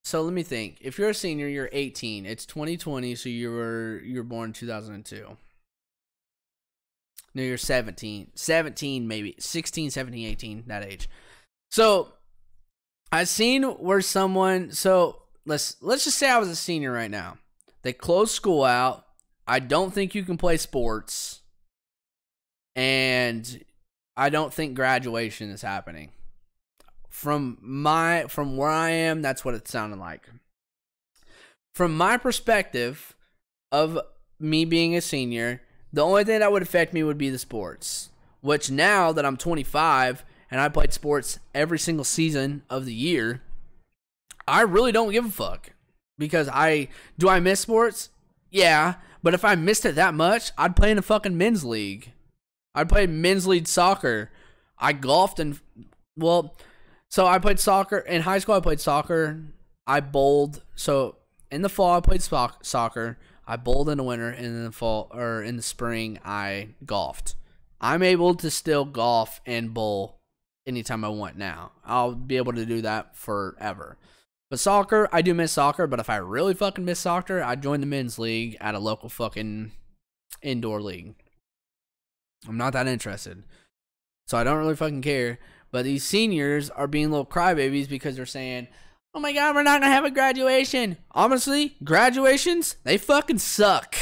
So let me think. If you're a senior, you're 18. It's 2020, so you were born in 2002. No, you're 17. 17 maybe. 16, 17, 18, that age. So I've seen where someone, so let's just say I was a senior right now. They closed school out. I don't think you can play sports. And I don't think graduation is happening. From where I am, that's what it sounded like. From my perspective of me being a senior, the only thing that would affect me would be the sports. Which now that I'm 25 and I played sports every single season of the year, I really don't give a fuck. Because do I miss sports? Yeah. But if I missed it that much, I'd play in a fucking men's league. I'd play men's league soccer. I golfed and, well, so I played soccer. In high school, I played soccer. I bowled. So in the fall, I played soccer. I bowled in the winter, and in the fall or in the spring, I golfed. I'm able to still golf and bowl anytime I want now. I'll be able to do that forever. But soccer, I do miss soccer, but if I really fucking miss soccer, I'd join the men's league at a local fucking indoor league. I'm not that interested. So I don't really fucking care. But these seniors are being little crybabies because they're saying, oh my God, we're not going to have a graduation. Honestly, graduations, they fucking suck.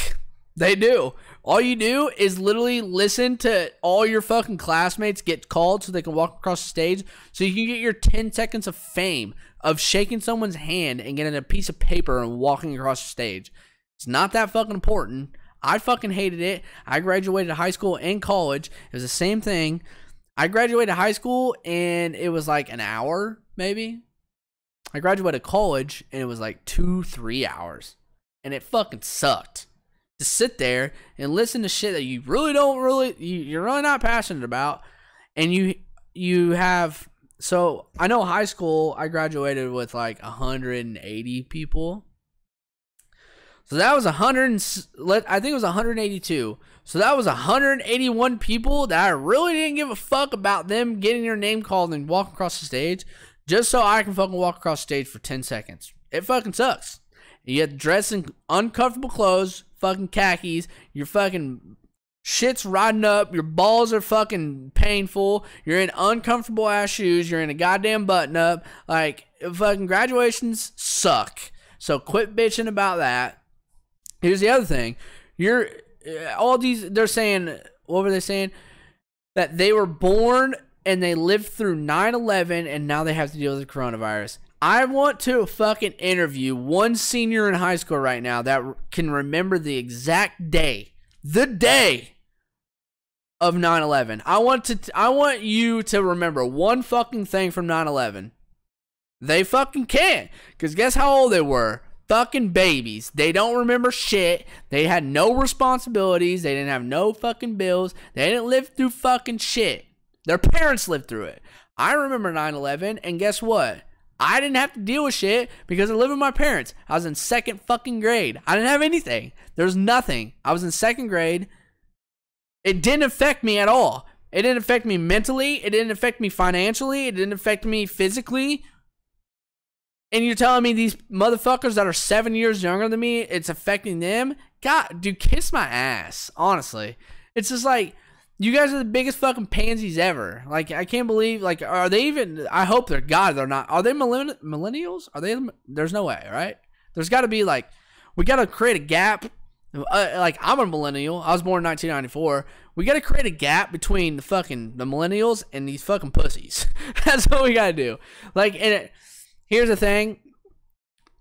They do. All you do is literally listen to all your fucking classmates get called so they can walk across the stage so you can get your 10 seconds of fame of shaking someone's hand and getting a piece of paper and walking across the stage. It's not that fucking important. I fucking hated it. I graduated high school and college. It was the same thing. I graduated high school and it was like an hour, maybe. I graduated college and it was like 2-3 hours. And it fucking sucked. To sit there and listen to shit that you really you're really not passionate about. And you have, so I know high school, I graduated with like 180 people. So that was I think it was 182. So that was 181 people that I really didn't give a fuck about them getting their name called and walking across the stage just so I can fucking walk across the stage for 10 seconds. It fucking sucks. You have to dress in uncomfortable clothes, fucking khakis, your fucking shit's riding up, your balls are fucking painful, you're in uncomfortable ass shoes, you're in a goddamn button up. Like, fucking graduations suck. So quit bitching about that. Here's the other thing. They're saying, what were they saying? That they were born and they lived through 9/11 and now they have to deal with the coronavirus. I want to fucking interview one senior in high school right now that can remember the exact day, the day of 9/11. I want you to remember one fucking thing from 9/11. They fucking can't, because guess how old they were? Fucking babies. They don't remember shit. They had no responsibilities. They didn't have no fucking bills. They didn't live through fucking shit. Their parents lived through it. I remember 9/11, and guess what? I didn't have to deal with shit because I lived with my parents. I was in second fucking grade. I didn't have anything. There was nothing. I was in second grade. It didn't affect me at all. It didn't affect me mentally. It didn't affect me financially. It didn't affect me physically. And you're telling me these motherfuckers that are 7 years younger than me, it's affecting them? God, dude, kiss my ass. Honestly. It's just like, you guys are the biggest fucking pansies ever. Like, I can't believe, like, are they even, I hope they're not. Are they millennials? There's no way, right? There's got to be, like, we got to create a gap. Like, I'm a millennial. I was born in 1994. We got to create a gap between the millennials and these fucking pussies. That's what we got to do. Like, here's the thing.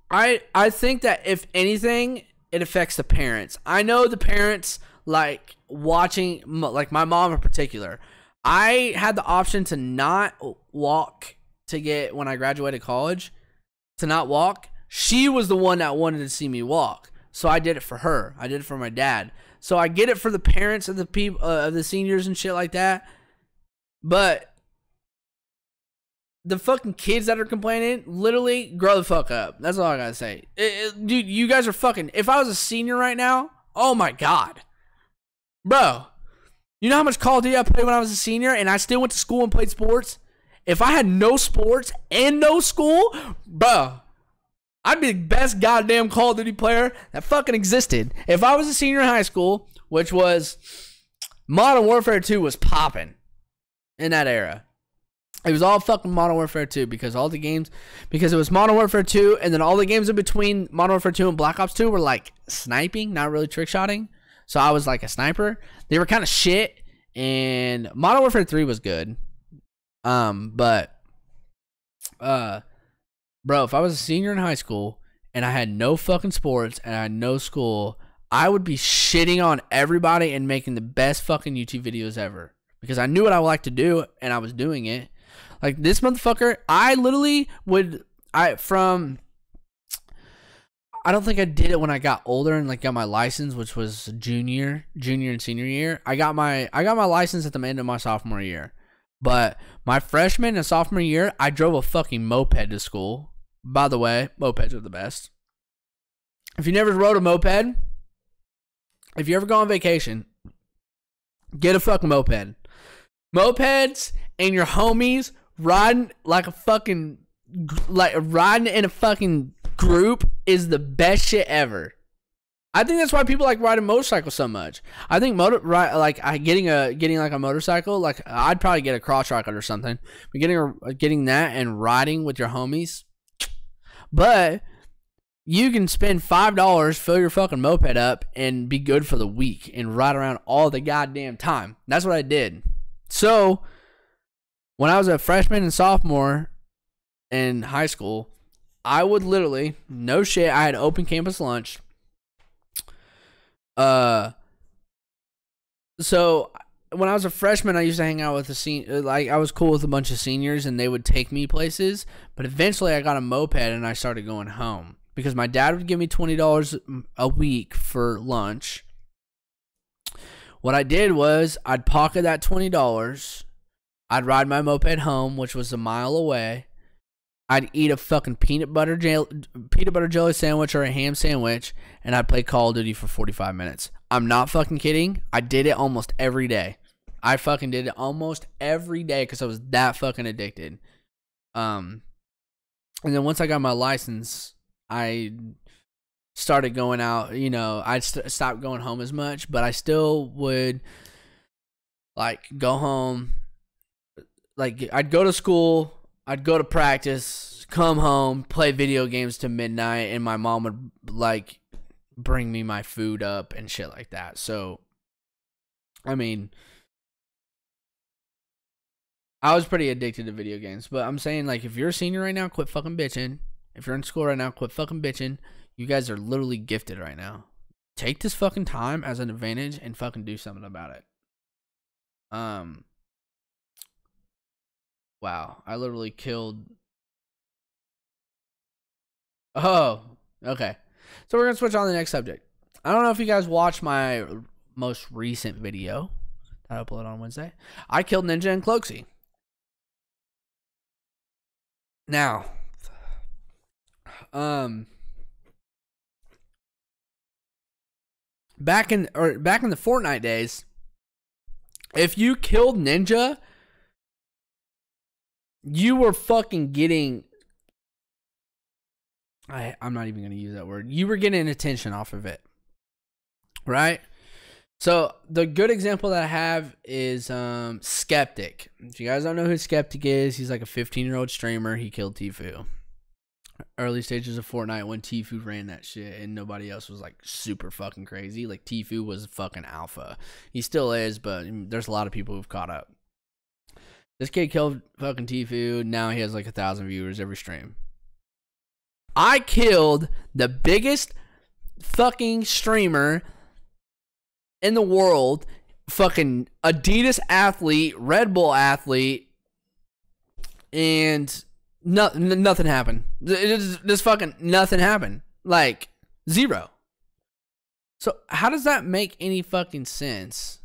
I think that if anything, it affects the parents. I know the parents, like, watching, like my mom in particular. I had the option to not walk when I graduated college, to not walk. She was the one that wanted to see me walk. So I did it for her. I did it for my dad. So I get it for the parents of the people, of the seniors and shit like that. But the fucking kids that are complaining, literally grow the fuck up. That's all I gotta say. Dude, you guys are fucking, if I was a senior right now, oh my God. Bro, You know how much Call of Duty I played when I was a senior and I still went to school and played sports? If I had no sports and no school, bruh, I'd be the best goddamn Call of Duty player that fucking existed. If I was a senior in high school, which was Modern Warfare 2 was popping in that era. It was all fucking Modern Warfare 2 because it was Modern Warfare 2 and then all the games in between Modern Warfare 2 and Black Ops 2 were like sniping, not really trick shotting. So I was like a sniper. They were kind of shit, and Modern Warfare 3 was good. But bro, if I was a senior in high school and I had no fucking sports and I had no school, I would be shitting on everybody and making the best fucking YouTube videos ever because I knew what I would like to do and I was doing it. Like this motherfucker, I literally would, I don't think I did it when I got older and like got my license, which was junior and senior year. I got my license at the end of my sophomore year. But my freshman and sophomore year, I drove a fucking moped to school. By the way, mopeds are the best. If you never rode a moped, if you ever go on vacation, get a fucking moped. Mopeds and your homies riding riding in a fucking group is the best shit ever. I think that's why people like riding motorcycles so much. I think getting like a motorcycle, like I'd probably get a cross rocket or something. But getting that and riding with your homies. But you can spend $5, fill your fucking moped up, and be good for the week and ride around all the goddamn time. That's what I did. So when I was a freshman and sophomore in high school, I would literally, no shit, I had open campus lunch. So when I was a freshman, I used to hang out with I was cool with a bunch of seniors and they would take me places, but eventually I got a moped and I started going home because my dad would give me $20 a week for lunch. What I did was I'd pocket that $20. I'd ride my moped home, which was a mile away. I'd eat a fucking peanut butter jelly sandwich or a ham sandwich, and I'd play Call of Duty for 45 minutes. I'm not fucking kidding. I did it almost every day. I fucking did it almost every day because I was that fucking addicted. And then once I got my license, I started going out. You know, I stopped going home as much, but I still would like go home. Like I'd go to school. I'd go to practice, come home, play video games to midnight, and my mom would, like, bring me my food up and shit like that. So, I mean, I was pretty addicted to video games. But I'm saying, like, if you're a senior right now, quit fucking bitching. If you're in school right now, quit fucking bitching. You guys are literally gifted right now. Take this fucking time as an advantage and fucking do something about it. Wow, I literally killed. Oh, okay. So we're going to switch on to the next subject. I don't know if you guys watched my most recent video that I uploaded on Wednesday. I killed Ninja and Cloaksy. Now, back in the Fortnite days, if you killed Ninja, you were fucking getting, I'm not even going to use that word. You were getting attention off of it, right? So the good example that I have is Skeptic. If you guys don't know who Skeptic is, he's like a 15-year-old streamer. He killed Tfue. Early stages of Fortnite when Tfue ran that shit and nobody else was like super fucking crazy. Like Tfue was fucking alpha. He still is, but there's a lot of people who've caught up. This kid killed fucking Tfue. Now he has like 1,000 viewers every stream. I killed the biggest fucking streamer in the world. Fucking Adidas athlete, Red Bull athlete. And nothing happened. This fucking nothing happened. Like, zero. So how does that make any fucking sense?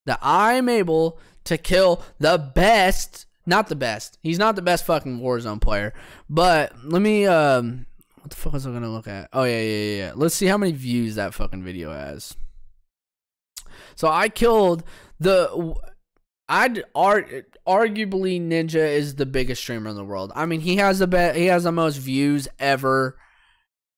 That I'm able to kill the best, not the best. He's not the best fucking Warzone player. But let me, what the fuck was I gonna look at? Oh, yeah. Let's see how many views that fucking video has. So I killed arguably Ninja is the biggest streamer in the world. I mean, he has the most views ever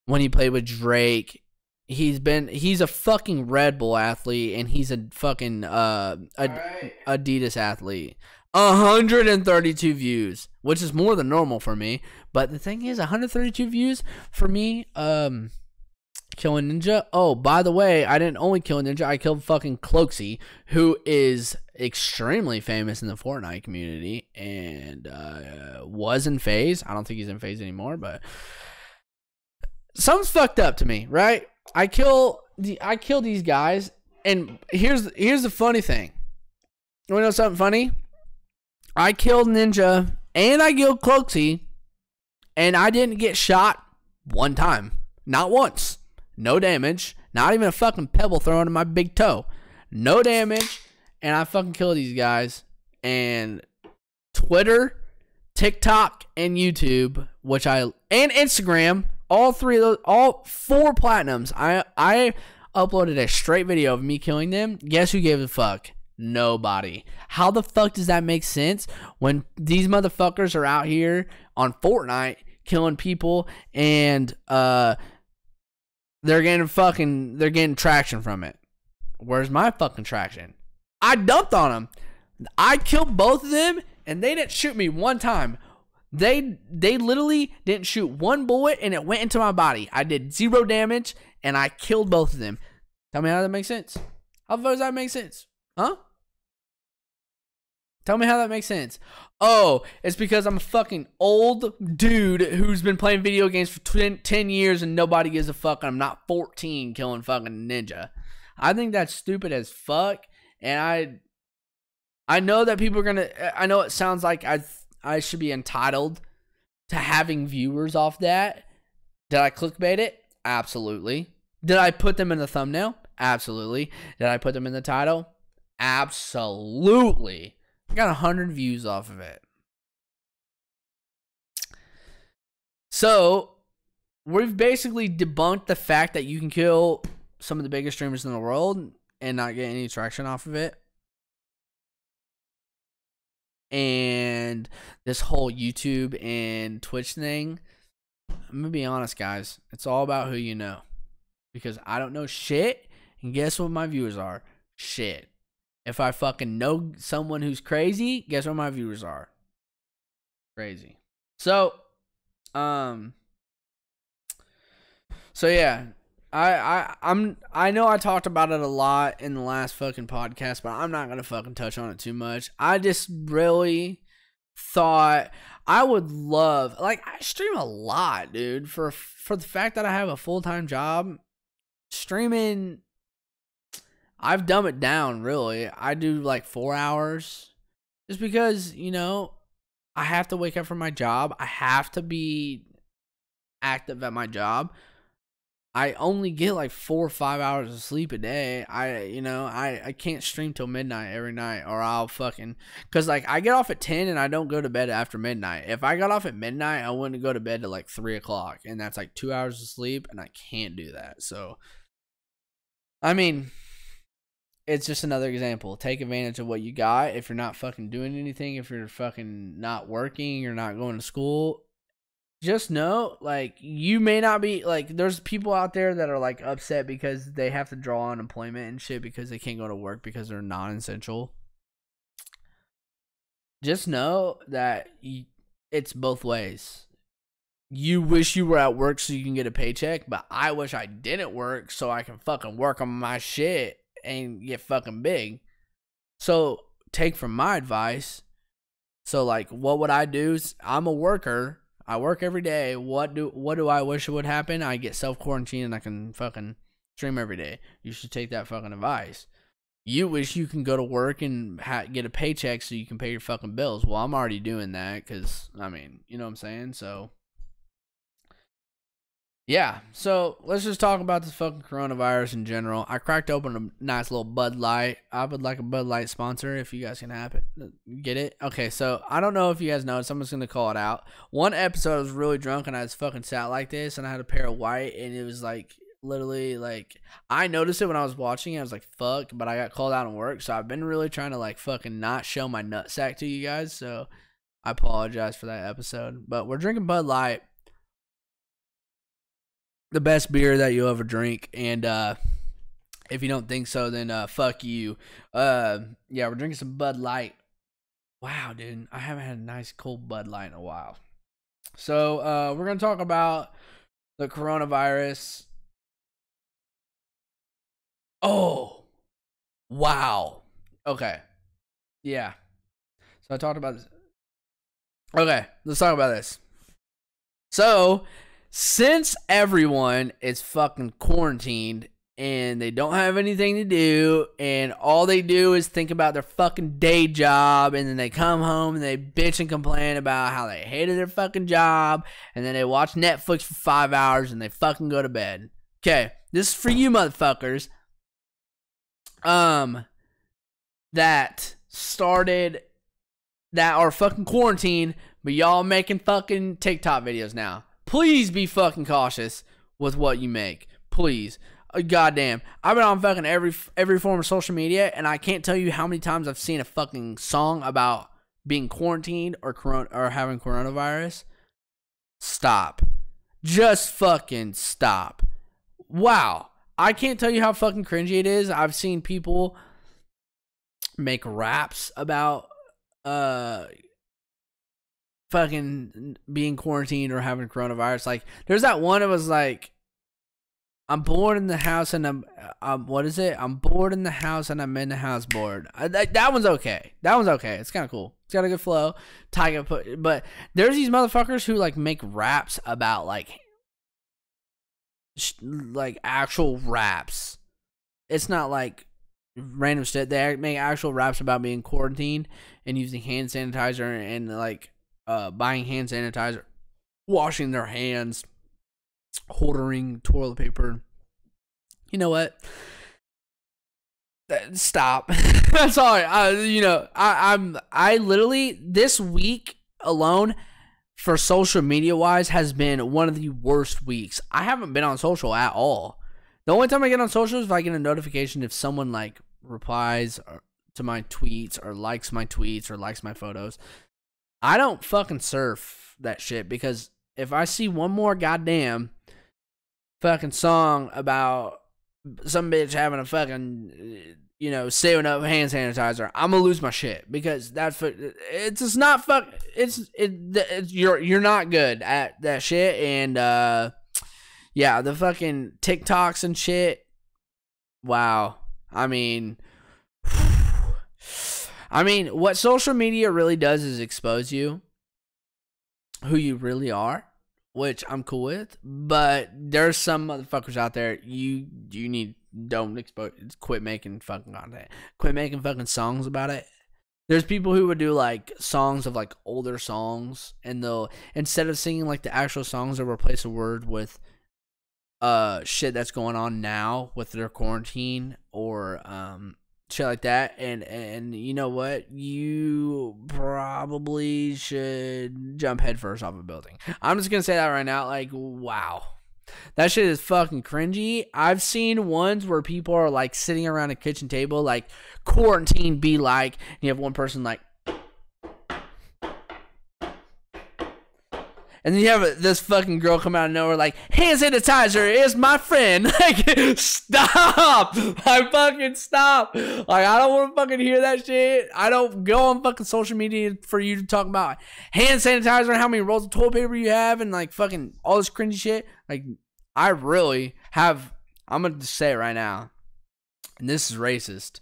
when he played with Drake. He's a fucking Red Bull athlete, and he's a fucking Adidas athlete. 132 views, which is more than normal for me. But the thing is, 132 views for me, killing Ninja. Oh, by the way, I didn't only kill Ninja, I killed fucking Cloaksy, who is extremely famous in the Fortnite community, and was in FaZe. I don't think he's in FaZe anymore, but something's fucked up to me, right? I kill these guys, and here's the funny thing. You wanna know something funny? I killed Ninja and I killed Cloaksy, and I didn't get shot one time. Not once. No damage. Not even a fucking pebble thrown in my big toe. No damage. And I fucking killed these guys. And Twitter, TikTok, and YouTube, and Instagram, all 4 platinums. I uploaded a straight video of me killing them. Guess who gave a fuck? Nobody. How the fuck does that make sense when these motherfuckers are out here on Fortnite killing people, and they're getting traction from it? Where's my fucking traction? I dumped on them. I killed both of them, and they didn't shoot me one time. They literally didn't shoot one bullet, and it went into my body. I did 0 damage, and I killed both of them. Tell me how that makes sense. How the fuck does that make sense? Huh? Tell me how that makes sense. Oh, it's because I'm a fucking old dude who's been playing video games for 10 years and nobody gives a fuck, and I'm not 14 killing fucking Ninja. I think that's stupid as fuck, and I know that people are gonna, I know it sounds like I should be entitled to having viewers off that. Did I clickbait it? Absolutely. Did I put them in the thumbnail? Absolutely. Did I put them in the title? Absolutely. I got 100 views off of it. So, we've basically debunked the fact that you can kill some of the biggest streamers in the world and not get any traction off of it. And this whole YouTube and Twitch thing, I'm gonna be honest, guys. It's all about who you know. Because I don't know shit, and guess what my viewers are? Shit. If I fucking know someone who's crazy, guess what my viewers are? Crazy. So yeah. I know I talked about it a lot in the last fucking podcast, but I'm not gonna fucking touch on it too much. I just really thought I would love, like, I stream a lot, dude. For the fact that I have a full-time job, streaming, I've dumbed it down, really. I do like 4 hours just because, you know, I have to wake up for my job. I have to be active at my job. I only get like 4 or 5 hours of sleep a day. I can't stream till midnight every night, or I'll fucking, cause like I get off at 10 and I don't go to bed after midnight. If I got off at midnight, I wouldn't go to bed till like 3 o'clock, and that's like 2 hours of sleep, and I can't do that. So, I mean, it's just another example. Take advantage of what you got. If you're not fucking doing anything, if you're fucking not working, you're not going to school, just know, like, you may not be, like, there's people out there that are, like, upset because they have to draw unemployment and shit because they can't go to work because they're non-essential. Just know that it's both ways. You wish you were at work so you can get a paycheck, but I wish I didn't work so I can fucking work on my shit and get fucking big. So, take from my advice. So, like, what would I do? I'm a worker. I work every day. What do I wish would happen? I get self-quarantined and I can fucking stream every day. You should take that fucking advice. You wish you can go to work and get a paycheck so you can pay your fucking bills. Well, I'm already doing that because, I mean, you know what I'm saying? So, yeah. So, let's just talk about this fucking coronavirus in general. I cracked open a nice little Bud Light. I would like a Bud Light sponsor if you guys can get it. Okay, so I don't know if you guys know. So I'm just going to call it out. One episode I was really drunk and I was fucking sat like this and I had a pair of white and it was like literally, like, I noticed it when I was watching it. I was like, fuck, but I got called out on work, so I've been really trying to, like, fucking not show my nutsack to you guys, so I apologize for that episode. But we're drinking Bud Light, the best beer that you'll ever drink, and if you don't think so, then fuck you. Yeah, we're drinking some Bud Light. Wow, dude, I haven't had a nice cold Bud Light in a while. So we're gonna talk about the coronavirus. Oh, wow. Okay, yeah. So I talked about this. Okay, let's talk about this. So, since everyone is fucking quarantined and they don't have anything to do and all they do is think about their fucking day job, and then they come home and they bitch and complain about how they hated their fucking job, and then they watch Netflix for 5 hours and they fucking go to bed. Okay, this is for you motherfuckers that started, that are fucking quarantined, but y'all making fucking TikTok videos now. Please be fucking cautious with what you make. Please. Goddamn. I've been on fucking every form of social media, and I can't tell you how many times I've seen a fucking song about being quarantined or having coronavirus. Stop. Just fucking stop. Wow. I can't tell you how fucking cringy it is. I've seen people make raps about fucking being quarantined or having coronavirus. Like, there's that one that was like, I'm bored in the house and I'm what is it? I'm bored in the house and I'm in the house bored. That one's okay. That one's okay. It's kind of cool. It's got a good flow. But there's these motherfuckers who like make raps about like actual raps. It's not like random shit. They make actual raps about being quarantined and using hand sanitizer and like buying hand sanitizer, washing their hands, hoarding toilet paper. You know what? Stop. That's all. I literally this week alone for social media wise has been one of the worst weeks. I haven't been on social at all. The only time I get on social is if I get a notification if someone like replies to my tweets or likes my tweets or likes my photos. I don't fucking surf that shit, because if I see one more goddamn fucking song about some bitch having a fucking, saving up hand sanitizer, I'm gonna lose my shit, because it's just not you're not good at that shit. And yeah, the fucking TikToks and shit. Wow. I mean, what social media really does is expose you, who you really are, which I'm cool with. But there's some motherfuckers out there quit making fucking content. Quit making fucking songs about it. There's people who would do like songs of like older songs, and they'll, instead of singing like the actual songs, they'll replace a word with shit that's going on now with their quarantine or shit like that. And you know what? You probably should jump headfirst off a building. I'm just gonna say that right now. Like, wow. That shit is fucking cringy. I've seen ones where people are like sitting around a kitchen table, like quarantine be like, and you have one person like, and then you have this fucking girl come out of nowhere like, hand sanitizer is my friend. Like, stop. Like, fucking stop. Like, I don't want to fucking hear that shit. I don't go on fucking social media for you to talk about hand sanitizer and how many rolls of toilet paper you have and like fucking all this cringy shit. Like, I really have, I'm going to say it right now, and this is racist.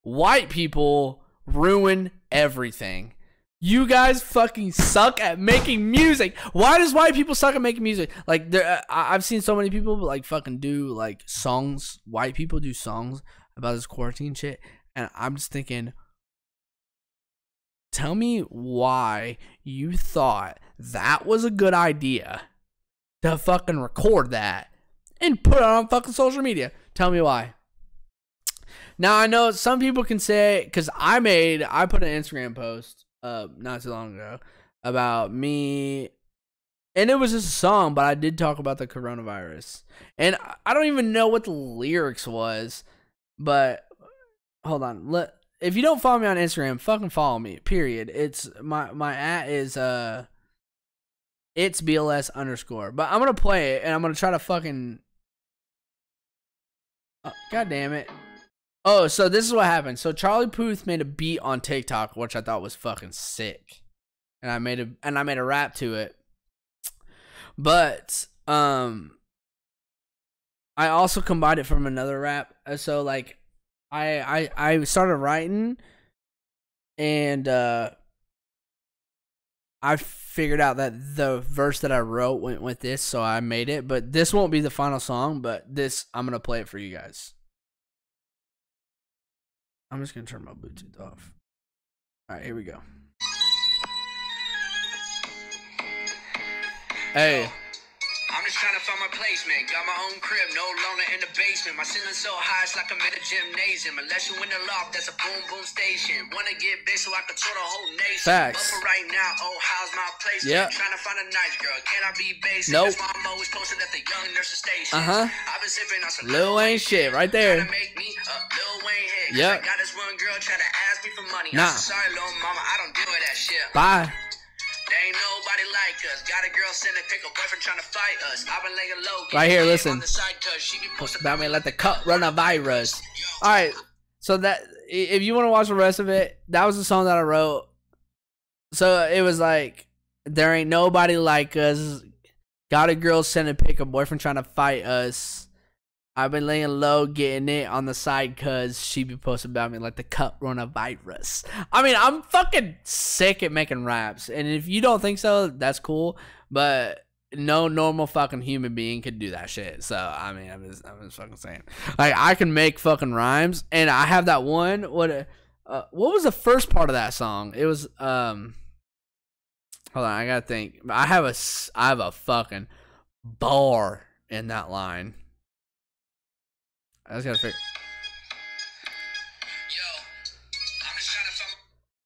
White people ruin everything. You guys fucking suck at making music. Why does white people suck at making music? Like, I've seen so many people like fucking do like songs. White people do songs about this quarantine shit, and I'm just thinking, tell me why you thought that was a good idea to fucking record that and put it on fucking social media. Tell me why. Now, I know some people can say, because I put an Instagram post not too long ago about me And it was just a song, but I did talk about the coronavirus. And I don't even know what the lyrics was, but hold on. If you don't follow me on Instagram, fucking follow me. Period. It's my at is ItsBLS _. But I'm gonna play it and I'm gonna try to fucking God damn it. Oh, so this is what happened. So Charlie Puth made a beat on TikTok, which I thought was fucking sick. And I made a rap to it. But I also combined it from another rap. So like I started writing and I figured out that the verse that I wrote went with this, so I made it. But this won't be the final song, but this I'm gonna play it for you guys. I'm just gonna turn my Bluetooth off. Alright, here we go. Hey. I'm just trying to find my placement. Got my own crib, no longer in the basement. My ceiling's so high, it's like I'm in a gymnasium. Unless you in the loft, that's a boom boom station. Wanna get big so I can tour the whole nation. Facts. But for right now, oh, how's my placement? Yep. Trying to find a nice girl. Can I be basic? Nope. That's why I'm always posted at the young nurses station. I've been sipping on some Lil Wayne shit right there. Trying to make me a Lil Wayne hit. Yep. I got this one girl trying to ask me for money. Nah. I'm sorry, little mama, I don't deal with that shit. Bye. There ain't nobody like us. Got a girl sending pick a boyfriend trying to fight us. I've been laying low. Right here, listen. Post about me, let the cut run a virus. Alright, so that if you want to watch the rest of it, that was the song that I wrote. So it was like, there ain't nobody like us. Got a girl sending pick a boyfriend trying to fight us. I've been laying low, getting it on the side, cause she be posting about me like the coronavirus. I mean, I'm fucking sick at making raps, and if you don't think so, that's cool. But no normal fucking human being could do that shit. So I mean, I'm just fucking saying, like, I can make fucking rhymes, and I have that one. What was the first part of that song? It was hold on, I gotta think. I have a fucking bar in that line. I just gotta figure.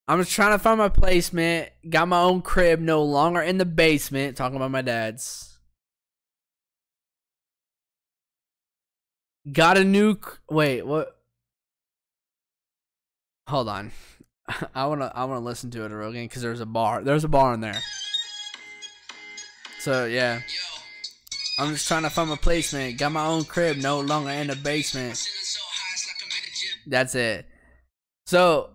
I'm just trying to find my placement. Got my own crib, no longer in the basement. Talking about my dad's. Got a new. Wait, what? Hold on. I wanna listen to it real again because there's a bar. There's a bar in there. So yeah. I'm just trying to find my placement. Got my own crib, no longer in the basement. That's it. So,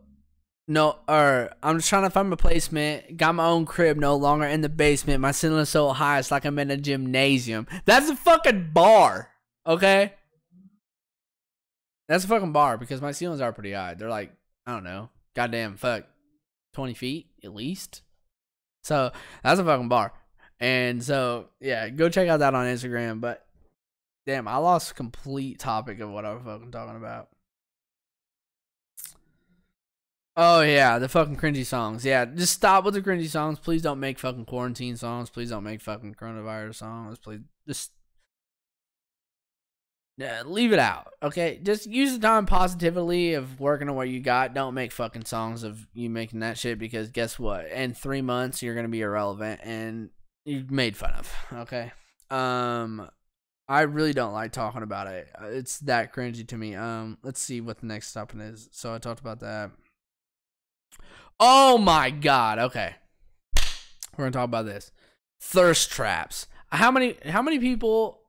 I'm just trying to find my placement. Got my own crib, no longer in the basement. My ceiling's so high, it's like I'm in a gymnasium. That's a fucking bar, okay? That's a fucking bar because my ceilings are pretty high. They're like, I don't know, goddamn 20 feet at least. So, that's a fucking bar. And so, yeah, go check out that on Instagram. But, damn, I lost complete topic of what I was fucking talking about. Oh, yeah, the fucking cringy songs. Yeah, just stop with the cringy songs. Please don't make fucking quarantine songs. Please don't make fucking coronavirus songs. Please, just leave it out, okay? Just use the time positively of working on what you got. Don't make fucking songs of you making that shit because guess what? In 3 months, you're going to be irrelevant and you made fun of, okay? I really don't like talking about it. It's that cringy to me. Let's see what the next topic is. So I talked about that. Oh my god, okay. We're gonna talk about this. Thirst traps. How many people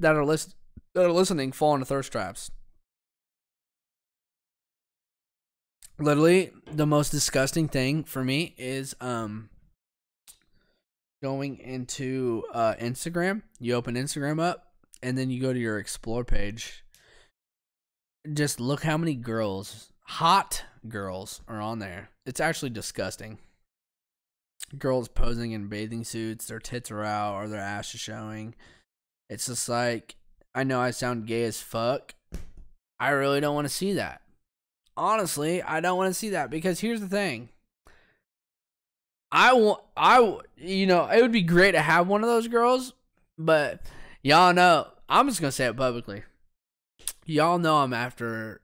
that are listening fall into thirst traps? Literally, the most disgusting thing for me is going into Instagram. You open Instagram up and then you go to your explore page. Just look how many girls, hot girls, are on there. It's actually disgusting. Girls posing in bathing suits, their tits are out or their ass is showing. It's just like, I know I sound gay as fuck. I really don't want to see that. Honestly, I don't want to see that because here's the thing. It would be great to have one of those girls, but y'all know, I'm just gonna say it publicly. Y'all know I'm after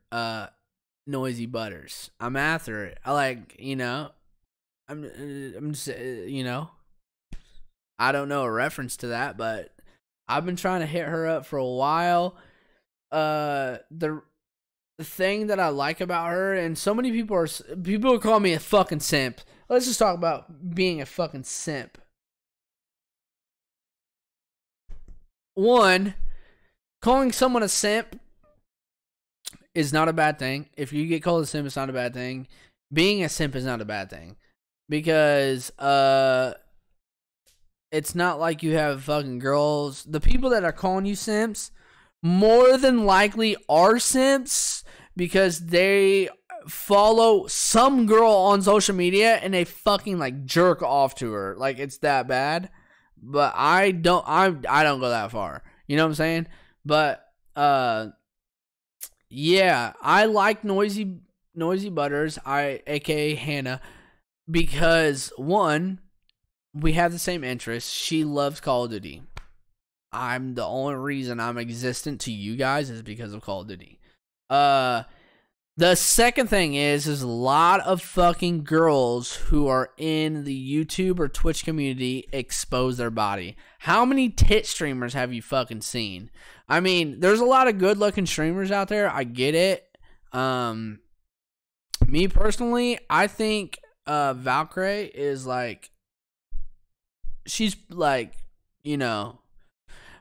noisy butters. I'm after it. I'm just, I don't know a reference to that, but I've been trying to hit her up for a while. The thing that I like about her, and so many people are calling me a fucking simp. Let's just talk about being a fucking simp. One, calling someone a simp is not a bad thing. If you get called a simp, it's not a bad thing. Being a simp is not a bad thing. Because it's not like you have fucking girls. The people that are calling you simps more than likely are simps because they follow some girl on social media and they fucking like jerk off to her. Like, it's that bad. But I don't go that far. You know what I'm saying? But yeah, I like Noisy Butters, aka Hannah, because one, we have the same interests. She loves Call of Duty. I'm the only reason I'm existent to you guys is because of Call of Duty. The second thing is a lot of fucking girls who are in the YouTube or Twitch community expose their body. How many tit streamers have you fucking seen? I mean, there's a lot of good looking streamers out there. I get it. Me personally, I think Valkyrie is like, she's like, you know,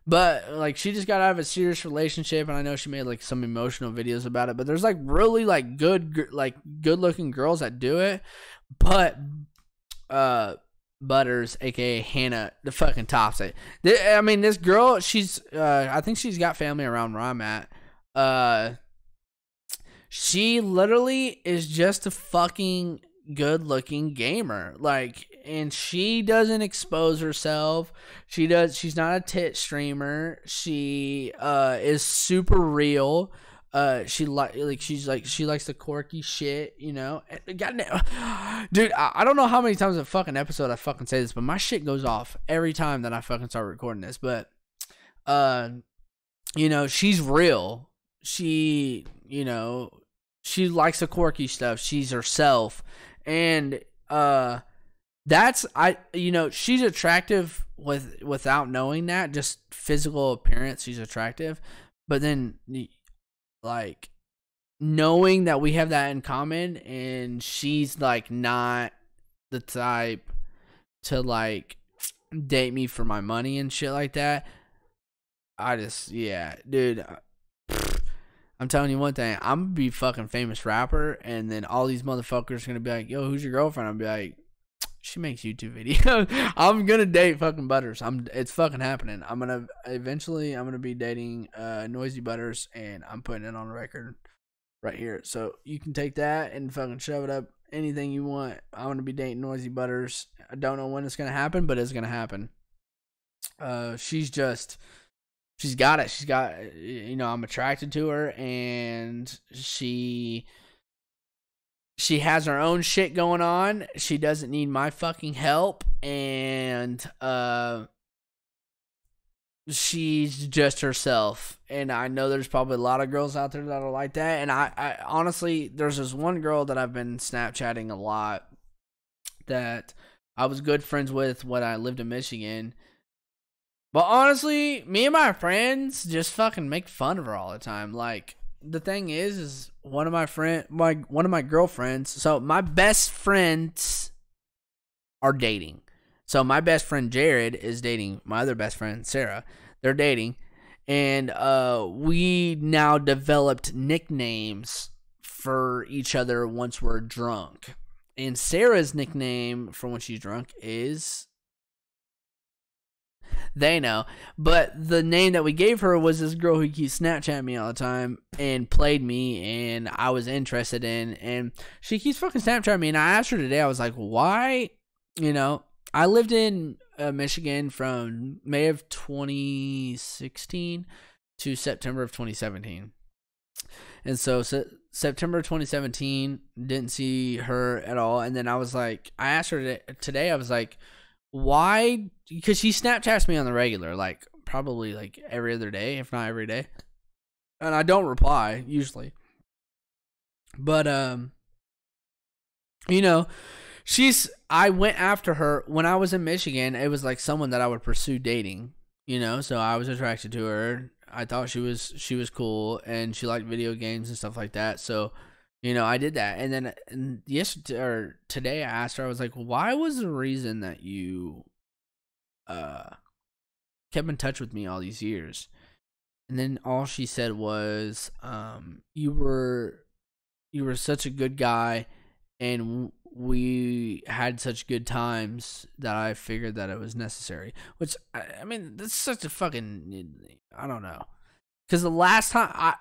but like she just got out of a serious relationship, and I know she made like some emotional videos about it. But there's like really like good looking girls that do it. But Butters, aka Hannah, the fucking tops it. I mean, this girl, she's I think she's got family around where I'm at. She literally is just a fucking good looking gamer, like, and she doesn't expose herself. She's not a tit streamer. She is super real. She likes the quirky shit, you know. Goddamn, dude, I don't know how many times a fucking episode I fucking say this, but my shit goes off every time that I fucking start recording this. But you know, she's real. She, you know, she likes the quirky stuff. She's herself. And that's, you know, she's attractive without knowing that. Just physical appearance, she's attractive. But then, like, knowing that we have that in common, and she's like not the type to like date me for my money and shit like that. I just, yeah, dude. I'm telling you one thing, I'm gonna be fucking famous rapper, and then all these motherfuckers are gonna be like, yo, who's your girlfriend? I'll be like, she makes YouTube videos. I'm gonna date fucking Butters. It's fucking happening. I'm gonna be dating Noisy Butters, and I'm putting it on the record right here. So you can take that and fucking shove it up anything you want. I'm gonna be dating Noisy Butters. I don't know when it's gonna happen, but it's gonna happen. She's got it. She's got, you know, I'm attracted to her, and she has her own shit going on. She doesn't need my fucking help, and she's just herself. And I know there's probably a lot of girls out there that are like that. And I honestly, there's this one girl that I've been Snapchatting a lot that I was good friends with when I lived in Michigan. But honestly, me and my friends just fucking make fun of her all the time. Like, the thing is one of my girlfriends. So my best friends are dating. So my best friend Jared is dating my other best friend Sarah. They're dating, and we now developed nicknames for each other once we're drunk. And Sarah's nickname for when she's drunk is, they know, but the name that we gave her was this girl who keeps Snapchatting me all the time and played me, and I was interested in, and she keeps fucking Snapchatting me. And I asked her today, I was like, why? You know, I lived in Michigan from May of 2016 to September of 2017, and so September 2017, didn't see her at all. And then I was like, I asked her today, I was like, why? Because she Snapchats me on the regular, like probably like every other day, if not every day, and I don't reply usually. But you know, I went after her when I was in Michigan. It was like someone that I would pursue dating, you know, so I was attracted to her. I thought she was cool, and she liked video games and stuff like that. So, you know, I did that. And then today I asked her, I was like, why was the reason that you kept in touch with me all these years? And then all she said was, you were such a good guy, and we had such good times that I figured that it was necessary. Which, I mean, that's such a fucking, I don't know. Because the last time, I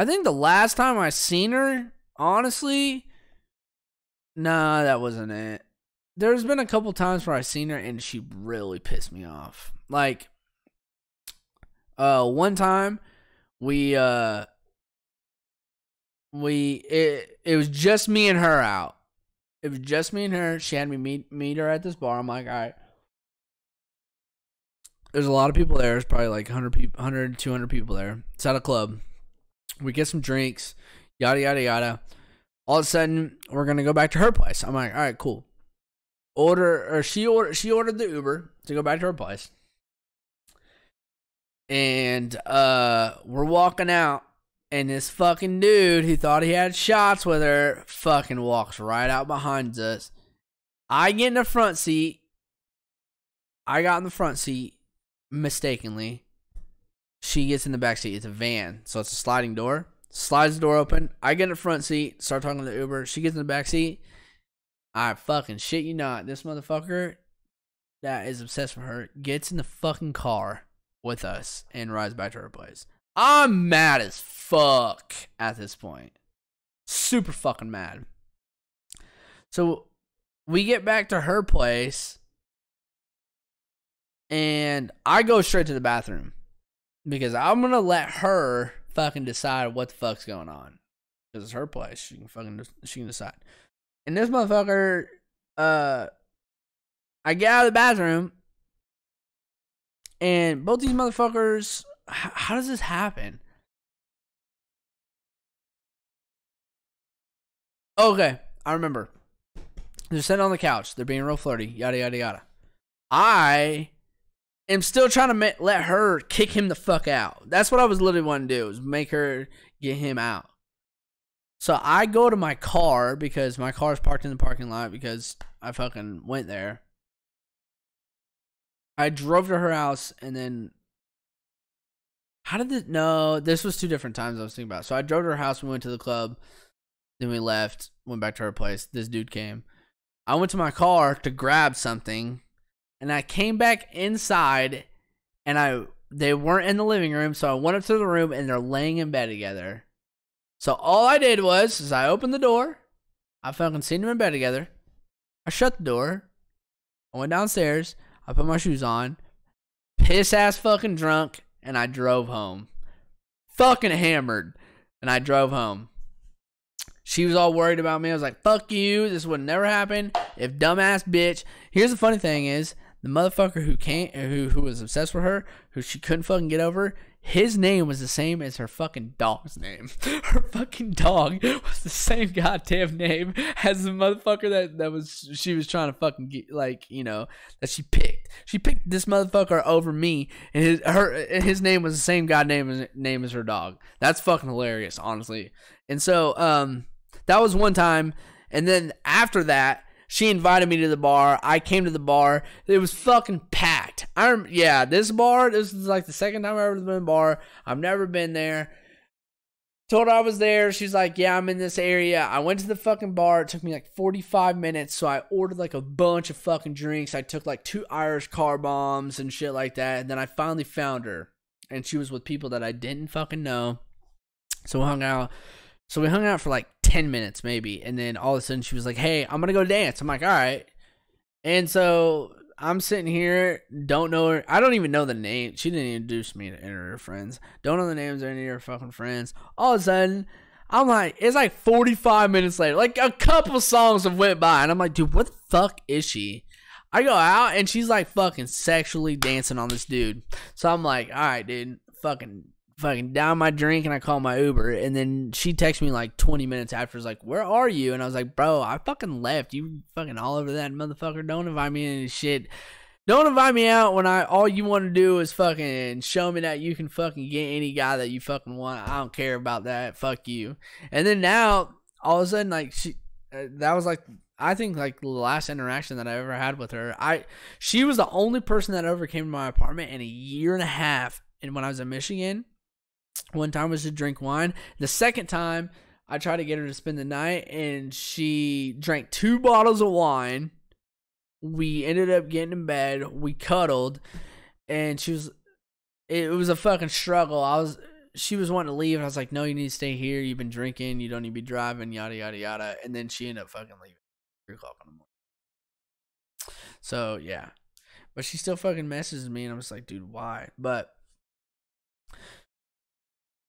think the last time I seen her, honestly, nah, that wasn't it. There's been a couple times where I seen her and she really pissed me off. Like, one time, it was just me and her out. It was just me and her. She had me meet her at this bar. I'm like, all right. There's a lot of people there. There's probably like 100, 200 people there. It's at a club. We get some drinks, yada, yada, yada. All of a sudden, we're going to go back to her place. I'm like, all right, cool. She ordered the Uber to go back to her place. And we're walking out. And this fucking dude who thought he had shots with her fucking walks right out behind us. I get in the front seat. I got in the front seat mistakenly. She gets in the back seat. It's a van, so it's a sliding door. Slides the door open. I get in the front seat, start talking to the Uber. She gets in the back seat. I fucking shit you not. This motherfucker that is obsessed with her gets in the fucking car with us and rides back to her place. I'm mad as fuck at this point. Super fucking mad. So we get back to her place and I go straight to the bathroom because I'm going to let her fucking decide what the fuck's going on. Because it's her place. She can decide. And this motherfucker, I get out of the bathroom and both these motherfuckers, how does this happen? Okay, I remember. They're sitting on the couch. They're being real flirty. Yada, yada, yada. I am still trying to let her kick him the fuck out. That's what I was literally wanting to do, is make her get him out. So I go to my car because my car is parked in the parking lot because I fucking went there. I drove to her house and then... No, this was two different times I was thinking about. So I drove to her house, we went to the club, then we left, went back to her place. This dude came. I went to my car to grab something, and I came back inside, and they weren't in the living room, so I went up to the room, and they're laying in bed together. So all I did was I opened the door, I fucking seen them in bed together, I shut the door, I went downstairs, I put my shoes on, piss ass fucking drunk, and I drove home. Fucking hammered. And I drove home. She was all worried about me. I was like, fuck you. This would never happen. If dumbass bitch. Here's the funny thing is, the motherfucker who was obsessed with her, who she couldn't fucking get over, his name was the same as her fucking dog's name. Her fucking dog was the same goddamn name as the motherfucker that she was trying to fucking get, like, you know, that she picked. She picked this motherfucker over me, and his name was the same goddamn name as her dog. That's fucking hilarious, honestly. And so, that was one time, and then after that, she invited me to the bar. I came to the bar. It was fucking packed. This is like the second time I've ever been to a bar. I've never been there. Told her I was there. She's like, yeah, I'm in this area. I went to the fucking bar. It took me like 45 minutes. So I ordered like a bunch of fucking drinks. I took like 2 Irish car bombs and shit like that. And then I finally found her. And she was with people that I didn't fucking know. So we hung out. For like 10 minutes maybe. And then all of a sudden she was like, hey, I'm going to go dance. I'm like, all right. And so I'm sitting here, don't know her. I don't even know the name. She didn't introduce me to any of her friends. Don't know the names of any of her fucking friends. All of a sudden, I'm like, it's like 45 minutes later. Like a couple songs have went by. And I'm like, dude, what the fuck is she? I go out and she's like fucking sexually dancing on this dude. So I'm like, all right, dude, fucking fucking down my drink and I call my Uber. And then she texts me like 20 minutes after. Is like, where are you? And I was like, bro, I fucking left. You fucking all over that motherfucker. Don't invite me in any shit. Don't invite me out when all you want to do is fucking show me that you can fucking get any guy that you fucking want. I don't care about that. Fuck you. And then now, all of a sudden, like, that was like, I think like the last interaction that I ever had with her. She was the only person that ever came to my apartment in a year and a half. And when I was in Michigan, one time was to drink wine. The second time, I tried to get her to spend the night, and she drank 2 bottles of wine. We ended up getting in bed. We cuddled, and it was a fucking struggle. She was wanting to leave, and I was like, no, you need to stay here. You've been drinking. You don't need to be driving, yada, yada, yada. And then she ended up fucking leaving at 3 o'clock in the morning. So, yeah. But she still fucking messages me, and I'm just like, dude, why? But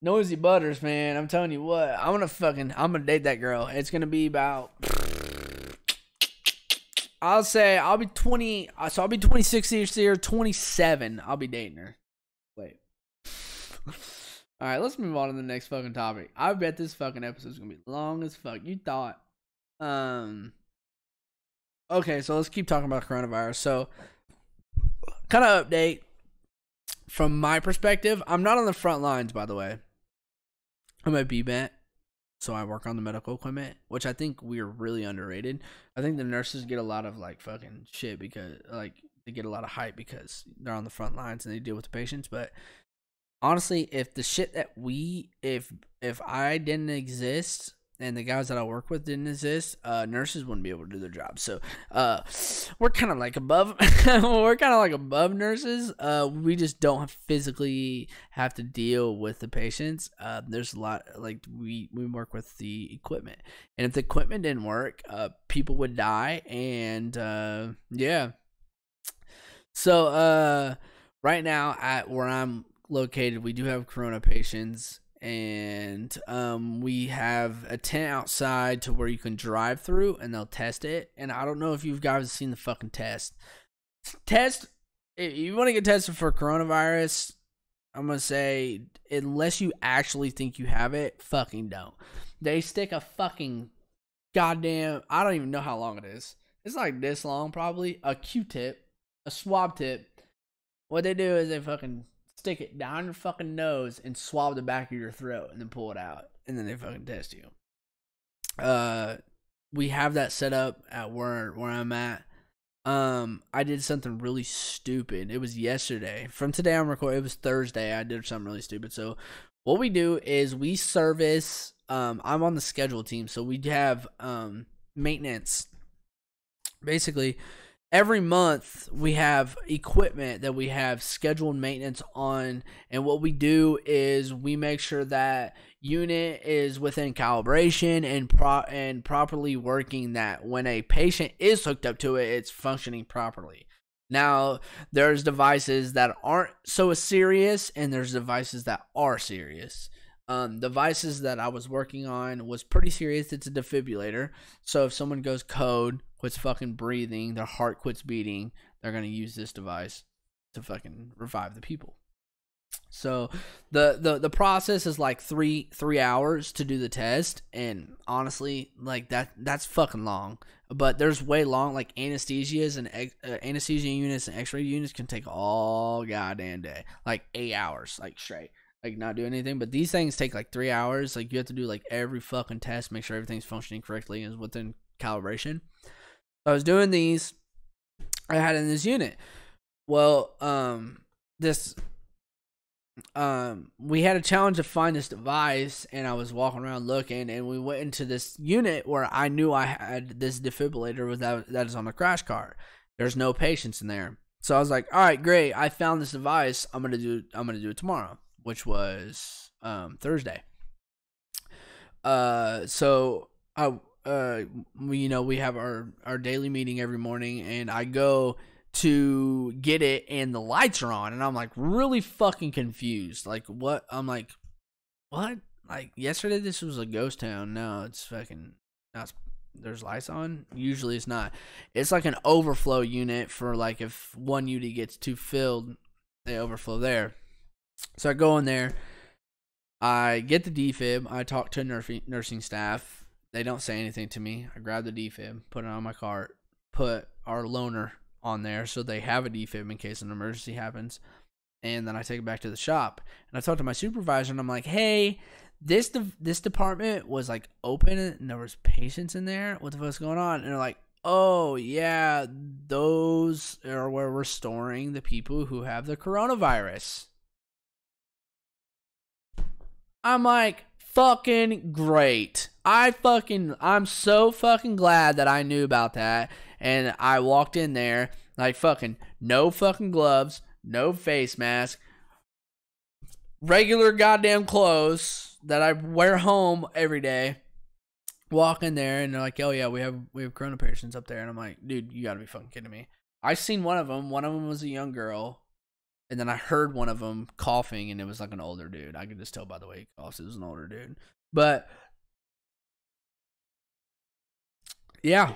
Noisy Butters, man, I'm telling you what, I'm gonna date that girl. It's gonna be about, I'll say I'll be 20, so I'll be 26 this year, 27, I'll be dating her. Wait. Alright, let's move on to the next fucking topic. I bet this fucking episode's gonna be long as fuck. You thought. Okay, so let's keep talking about coronavirus. So, kind of update from my perspective. I'm not on the front lines, by the way. I'm at BMET, so I work on the medical equipment, which I think we're really underrated. I think the nurses get a lot of like fucking shit because like they get a lot of hype because they're on the front lines and they deal with the patients. But honestly, if the shit that if I didn't exist and the guys that I work with didn't exist, nurses wouldn't be able to do their job. So we're kind of like above nurses. We just don't physically have to deal with the patients. There's a lot, like we work with the equipment, and if the equipment didn't work, people would die. And yeah. So right now at where I'm located, we do have corona patients. And we have a tent outside to where you can drive through and they'll test it. And I don't know if you guys have seen the fucking test. If you want to get tested for coronavirus, I'm going to say, unless you actually think you have it, fucking don't. They stick a fucking goddamn, I don't even know how long it is. It's like this long probably. A Q-tip, a swab tip. What they do is they fucking stick it down your fucking nose and swab the back of your throat and then pull it out. And then they fucking test you. We have that set up at where I'm at. I did something really stupid. It was yesterday. From today I'm recording. It was Thursday. I did something really stupid. So what we do is we service, I'm on the schedule team. So we have maintenance. Basically, every month we have equipment that we have scheduled maintenance on, and what we do is we make sure that unit is within calibration and properly working, that when a patient is hooked up to it, it's functioning properly. Now, there's devices that aren't so serious, and there's devices that are serious. Devices that I was working on was pretty serious. It's a defibrillator. So if someone goes code, quits fucking breathing, their heart quits beating, they're going to use this device to fucking revive the people. So the process is like three hours to do the test, and honestly, like that's fucking long. But there's way long, like anesthesia units and x-ray units can take all goddamn day, like 8 hours, like straight. Like not do anything, but these things take like 3 hours. Like you have to do like every fucking test, make sure everything's functioning correctly and is within calibration. So I was doing these. I had in this unit. Well, we had a challenge to find this device, and I was walking around looking, and we went into this unit where I knew I had this defibrillator that is on the crash cart. There's no patients in there, so I was like, all right, great. I found this device. I'm gonna do it tomorrow, which was Thursday. So we have our daily meeting every morning, and I go to get it, and the lights are on, and I'm like really fucking confused. Like what? I'm like, what? Like yesterday this was a ghost town. Now it's fucking, there's lights on. Usually it's not. It's like an overflow unit for like if one unit gets too filled, they overflow there. So I go in there, I get the defib. I talk to nursing staff. They don't say anything to me. I grab the defib, put it on my cart, put our loaner on there so they have a defib in case an emergency happens. And then I take it back to the shop. And I talk to my supervisor, and I'm like, hey, this department was like open and there was patients in there. What the fuck's going on? And they're like, oh, yeah, those are where we're storing the people who have the coronavirus. I'm like, fucking great. I'm so fucking glad that I knew about that. And I walked in there like fucking no fucking gloves, no face mask, regular goddamn clothes that I wear home every day. Walk in there and they're like, oh yeah, we have corona patients up there. And I'm like, dude, you gotta be fucking kidding me. I seen one of them. One of them was a young girl. And then I heard one of them coughing, and it was like an older dude. I could just tell by the way he coughs, it was an older dude. But, yeah.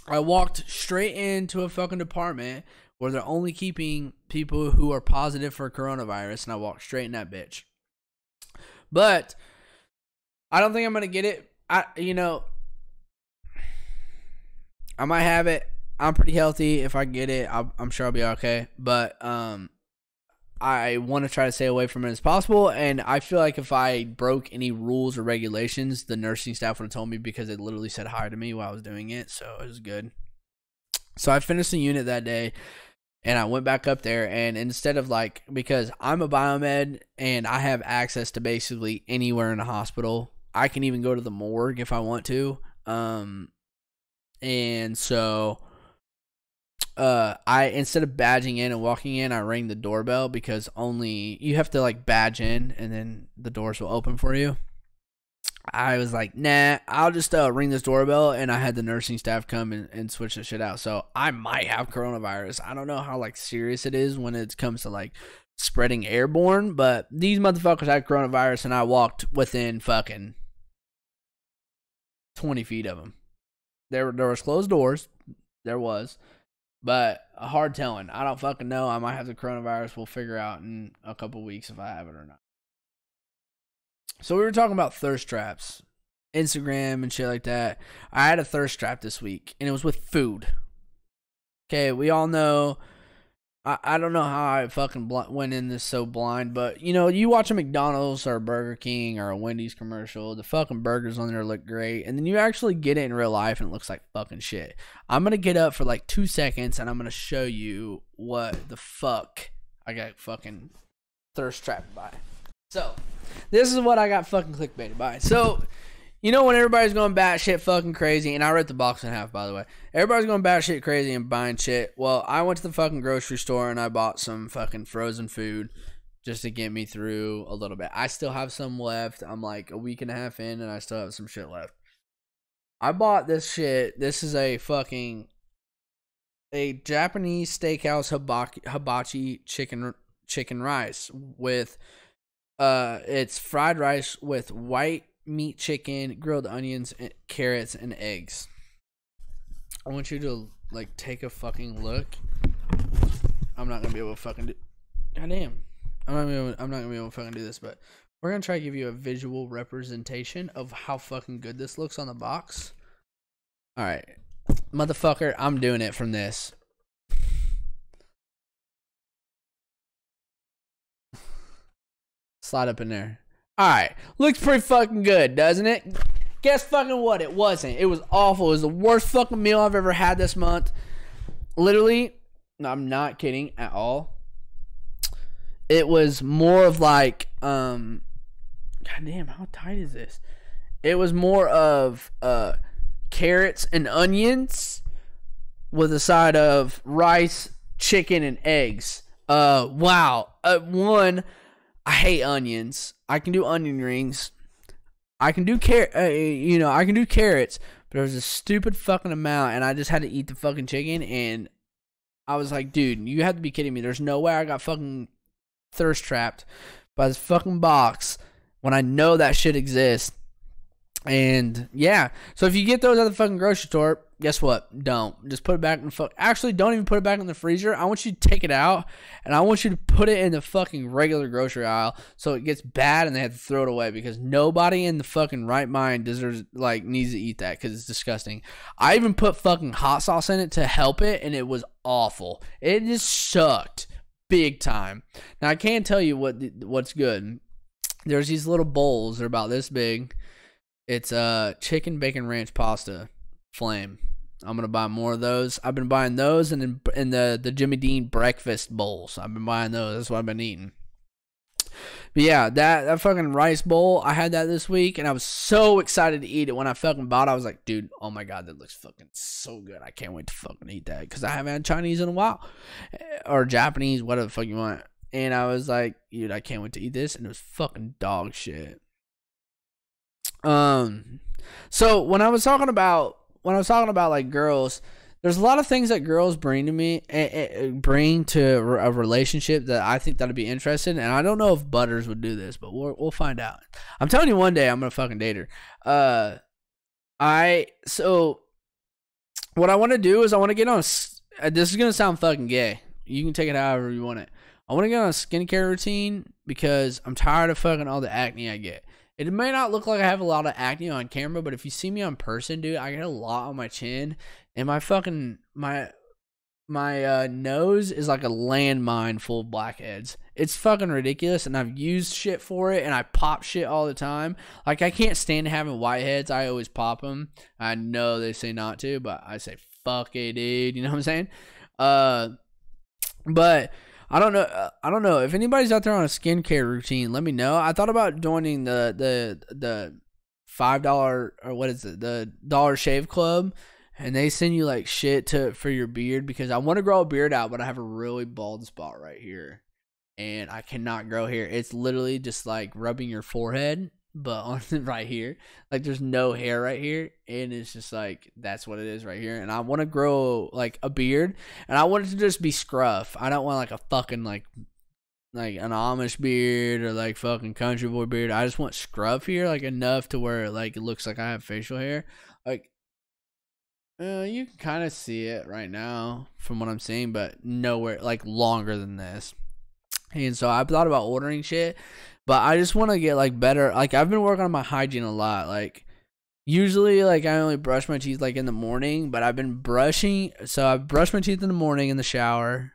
I walked straight into a fucking department where they're only keeping people who are positive for coronavirus, and I walked straight in that bitch. But, I don't think I'm going to get it. I might have it. I'm pretty healthy. If I get it, I'm sure I'll be okay. But, I want to try to stay away from it as possible, and I feel like if I broke any rules or regulations, the nursing staff would have told me because it literally said hi to me while I was doing it, so it was good. So I finished the unit that day, and I went back up there, and instead of like, because I'm a biomed, and I have access to basically anywhere in the hospital, I can even go to the morgue if I want to, and so I instead of badging in and walking in, I rang the doorbell because only you have to like badge in and then the doors will open for you. I was like, nah, I'll just ring this doorbell, and I had the nursing staff come and switch the shit out. So I might have coronavirus. I don't know how like serious it is when it comes to like spreading airborne, but these motherfuckers had coronavirus, and I walked within fucking 20 feet of them. There was closed doors. There was. But hard telling. I don't fucking know. I might have the coronavirus. We'll figure out in a couple weeks if I have it or not. So we were talking about thirst traps, Instagram and shit like that. I had a thirst trap this week, and it was with food. Okay, we all know. I don't know how I fucking went in this so blind, but you watch a McDonald's or a Burger King or a Wendy's commercial, the fucking burgers on there look great, and then you actually get it in real life and it looks like fucking shit. I'm gonna get up for like 2 seconds and I'm gonna show you what the fuck I got fucking thirst trapped by. So, this is what I got fucking clickbaited by. So, when everybody's going batshit fucking crazy, and I ripped the box in half, by the way. Everybody's going batshit crazy and buying shit. Well, I went to the fucking grocery store and I bought some fucking frozen food just to get me through a little bit. I still have some left. I'm like a week and a half in, and I still have some shit left. I bought this shit. This is a Japanese steakhouse hibachi chicken rice with it's fried rice with white meat chicken, grilled onions, carrots, and eggs. I want you to like take a fucking look. I'm not gonna be able to fucking do. Goddamn, I'm not gonna be able to fucking do this, but we're gonna try to give you a visual representation of how fucking good this looks on the box. All right, motherfucker, I'm doing it from this. Slide up in there. Alright, looks pretty fucking good, doesn't it? Guess fucking what? It wasn't. It was awful. It was the worst fucking meal I've ever had this month. Literally, no, I'm not kidding at all. It was more of like, goddamn, how tight is this? It was more of carrots and onions with a side of rice, chicken, and eggs. Wow. One, I hate onions. I can do onion rings. I can do I can do carrots, but there was a stupid fucking amount, and I just had to eat the fucking chicken, and I was like, dude, you have to be kidding me. There's no way I got fucking thirst trapped by this fucking box when I know that shit exists. And yeah, so if you get those at the fucking grocery store, guess what? Don't. Just put it back in the actually, don't even put it back in the freezer. I want you to take it out and I want you to put it in the fucking regular grocery aisle so it gets bad and they have to throw it away, because nobody in the fucking right mind deserves, like, needs to eat that, because it's disgusting. I even put fucking hot sauce in it to help it, and it was awful. It just sucked big time. Now I can't tell you what's good. There's these little bowls. They're about this big. It's chicken bacon ranch pasta flame. I'm gonna buy more of those. I've been buying those, and in the Jimmy Dean breakfast bowls. I've been buying those. That's what I've been eating. But yeah, that fucking rice bowl, I had that this week, and I was so excited to eat it. When I fucking bought it, I was like, dude, oh my god, that looks fucking so good. I can't wait to fucking eat that, because I haven't had Chinese in a while, or Japanese, whatever the fuck you want. And I was like, dude, I can't wait to eat this, and it was fucking dog shit. So when I was talking about like girls, there's a lot of things that girls bring to me, bring to a relationship that I think that'd be interesting. And I don't know if Butters would do this, but we'll find out. I'm telling you, one day I'm gonna fucking date her. So what I want to do is I want to get on. This is gonna sound fucking gay. You can take it however you want it. I want to get on a skincare routine because I'm tired of fucking all the acne I get. It may not look like I have a lot of acne on camera, but if you see me on person, dude, I get a lot on my chin, and my fucking my nose is like a landmine full of blackheads. It's fucking ridiculous, and I've used shit for it, and I pop shit all the time. Like, I can't stand having whiteheads. I always pop them. I know they say not to, but I say fuck it, dude. You know what I'm saying? But I don't know if anybody's out there on a skincare routine. Let me know. I thought about joining the $5 or what is it, the Dollar Shave Club, and they send you like shit for your beard, because I want to grow a beard out, but I have a really bald spot right here, and I cannot grow hair. It's literally just like rubbing your forehead, but on right here, like there's no hair right here, and it's just like that's what it is right here. And I want to grow like a beard, and I want it to just be scruff. I don't want like a fucking like an Amish beard or like fucking country boy beard. I just want scruff here, like enough to where like it looks like I have facial hair. Like you can kind of see it right now from what I'm seeing, but nowhere like longer than this. And so I thought about ordering shit, but I just want to get like better. Like, I've been working on my hygiene a lot. Like, usually like I only brush my teeth like in the morning, but I've been brushing. So I brush my teeth in the morning in the shower,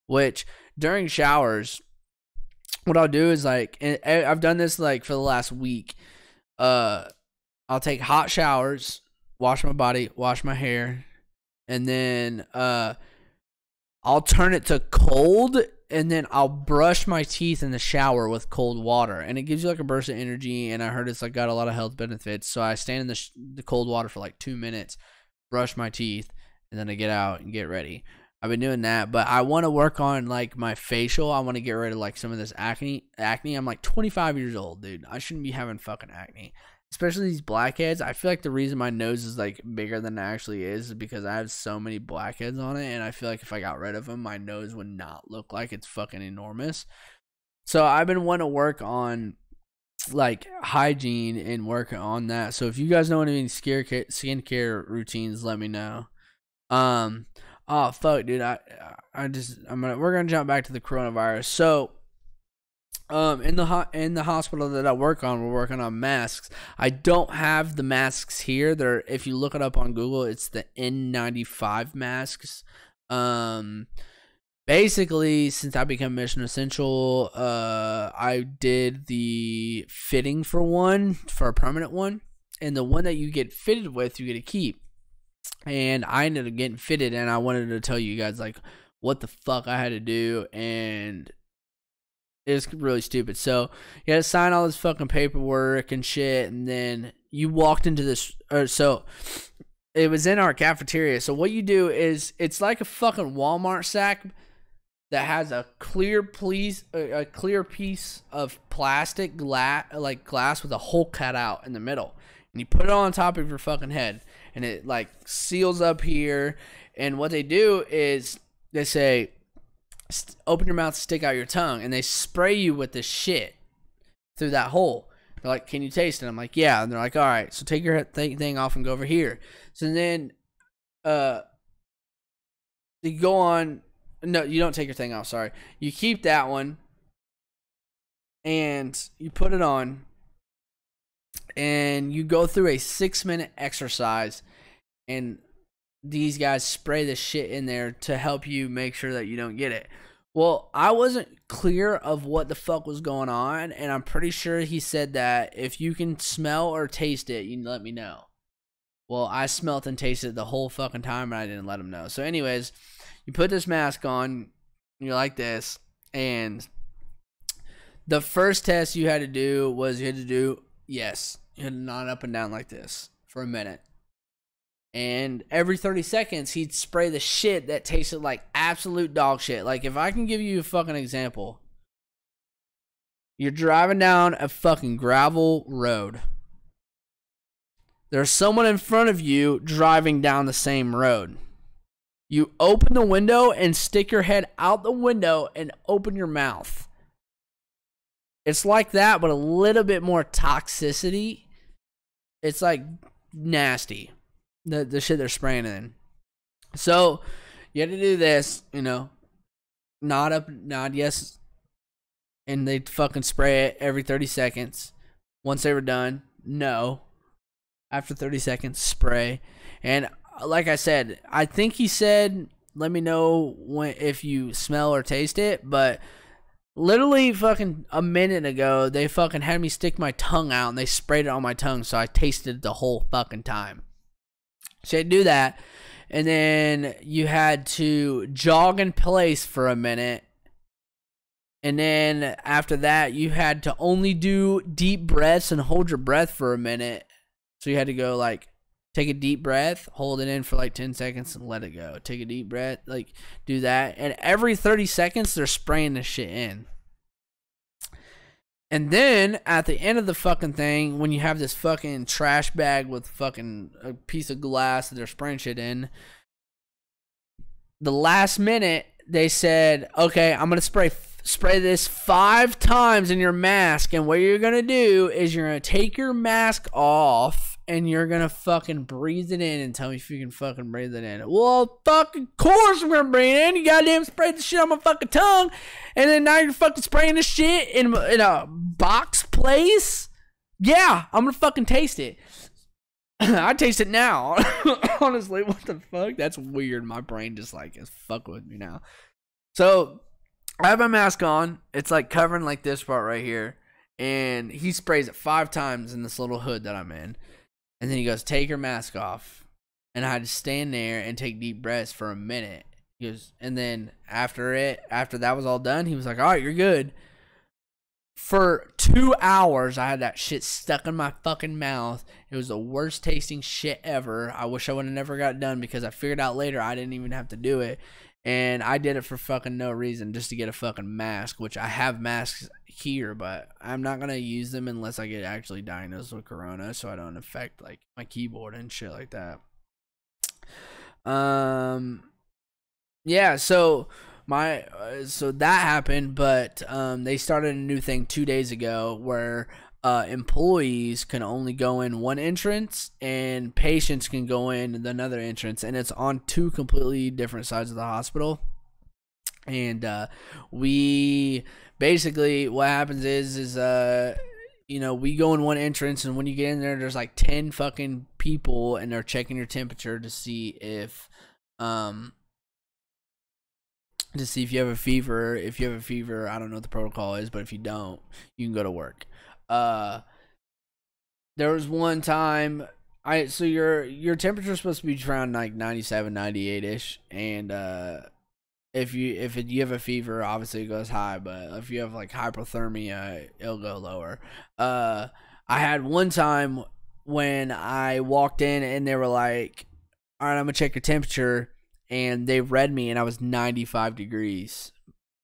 which during showers, what I'll do is like, and I've done this like for the last week. I'll take hot showers, wash my body, wash my hair, and then I'll turn it to cold, and then I'll brush my teeth in the shower with cold water, and it gives you like a burst of energy, and I heard it's like got a lot of health benefits. So I stand in the cold water for like 2 minutes, brush my teeth, and then I get out and get ready. I've been doing that, but I want to work on like my facial. I want to get rid of like some of this acne. I'm like 25 years old, dude. I shouldn't be having fucking acne, especially these blackheads. I feel like the reason my nose is like bigger than it actually is because I have so many blackheads on it, and I feel like if I got rid of them, my nose would not look like it's fucking enormous. So I've been wanting to work on like hygiene and work on that. So if you guys know any skincare routines, let me know. Oh fuck, dude. We're gonna jump back to the coronavirus. So in the hospital that I work on, we're working on masks. I don't have the masks here. If you look it up on Google, it's the N95 masks. Basically, since I become Mission Essential, I did the fitting for a permanent one, and the one that you get fitted with, you get to keep. And I ended up getting fitted, and I wanted to tell you guys like what the fuck I had to do, and it's really stupid. So you had to sign all this fucking paperwork and shit, and then you walked into this. So it was in our cafeteria. So what you do is it's like a fucking Walmart sack that has a clear piece of plastic glass with a hole cut out in the middle, and you put it on top of your fucking head, and it like seals up here. And what they do is they say, open your mouth, stick out your tongue, and they spray you with this shit through that hole. They're like, can you taste it? I'm like, yeah. And they're like, all right, so take your thing off and go over here. So then you go on. No, you don't take your thing off. Sorry. You keep that one and you put it on and you go through a 6-minute exercise, and these guys spray the shit in there to help you make sure that you don't get it. Well, I wasn't clear of what the fuck was going on, and I'm pretty sure he said that if you can smell or taste it, you can let me know. Well, I smelt and tasted it the whole fucking time, and I didn't let him know. So anyways, you put this mask on, you're like this, and the first test you had to do was you had to nod up and down like this for a minute. And every 30 seconds, he'd spray the shit that tasted like absolute dog shit. Like, if I can give you a fucking example. You're driving down a fucking gravel road. There's someone in front of you driving down the same road. You open the window and stick your head out the window and open your mouth. It's like that, but a little bit more toxicity. It's like nasty. The shit they're spraying in. So you had to do this, nod up, nod yes, and they'd fucking spray it every 30 seconds. Once they were done, no. After 30 seconds, spray. And like I said, I think he said, let me know if you smell or taste it, but literally fucking a minute ago, they fucking had me stick my tongue out and they sprayed it on my tongue, so I tasted it the whole fucking time. So you had to do that, and then you had to jog in place for a minute, and then after that, you had to only do deep breaths and hold your breath for a minute. So you had to go, like, take a deep breath, hold it in for like 10 seconds, and let it go. Take a deep breath, like, do that, and every 30 seconds, they're spraying this shit in. And then, at the end of the fucking thing, when you have this fucking trash bag with fucking a piece of glass that they're spraying shit in, the last minute, they said, okay, I'm going to spray this 5 times in your mask, and what you're going to do is you're going to take your mask off, and you're going to fucking breathe it in and tell me if you can fucking breathe it in. Well, fucking course I'm going to breathe it in. You goddamn sprayed the shit on my fucking tongue, and then now you're fucking spraying this shit in a box place? Yeah, I'm going to fucking taste it. I taste it now. Honestly, what the fuck? That's weird. My brain just like is fucking with me now. So, I have my mask on. It's like covering like this part right here. And he sprays it 5 times in this little hood that I'm in. And then he goes, take your mask off. And I had to stand there and take deep breaths for a minute. He goes, and then after that was all done, he was like, all right, you're good. For 2 hours, I had that shit stuck in my fucking mouth. It was the worst tasting shit ever. I wish I would have never got done, because I figured out later I didn't even have to do it. And I did it for fucking no reason, just to get a fucking mask, which I have masks here, but I'm not going to use them unless I get actually diagnosed with corona, so I don't affect like my keyboard and shit like that. Yeah, so so that happened, but they started a new thing 2 days ago where employees can only go in one entrance and patients can go in another entrance, and it's on 2 completely different sides of the hospital. And we basically, what happens is we go in one entrance, and when you get in there, there's like 10 fucking people, and they're checking your temperature to see if you have a fever. If you have a fever, I don't know what the protocol is, but if you don't, you can go to work. There was one time, so your temperature is supposed to be around like 97, 98-ish, and if you have a fever, obviously it goes high, but if you have like hypothermia, it'll go lower. I had one time when I walked in and they were like, all right, I'm gonna check your temperature, and they read me and I was 95 degrees.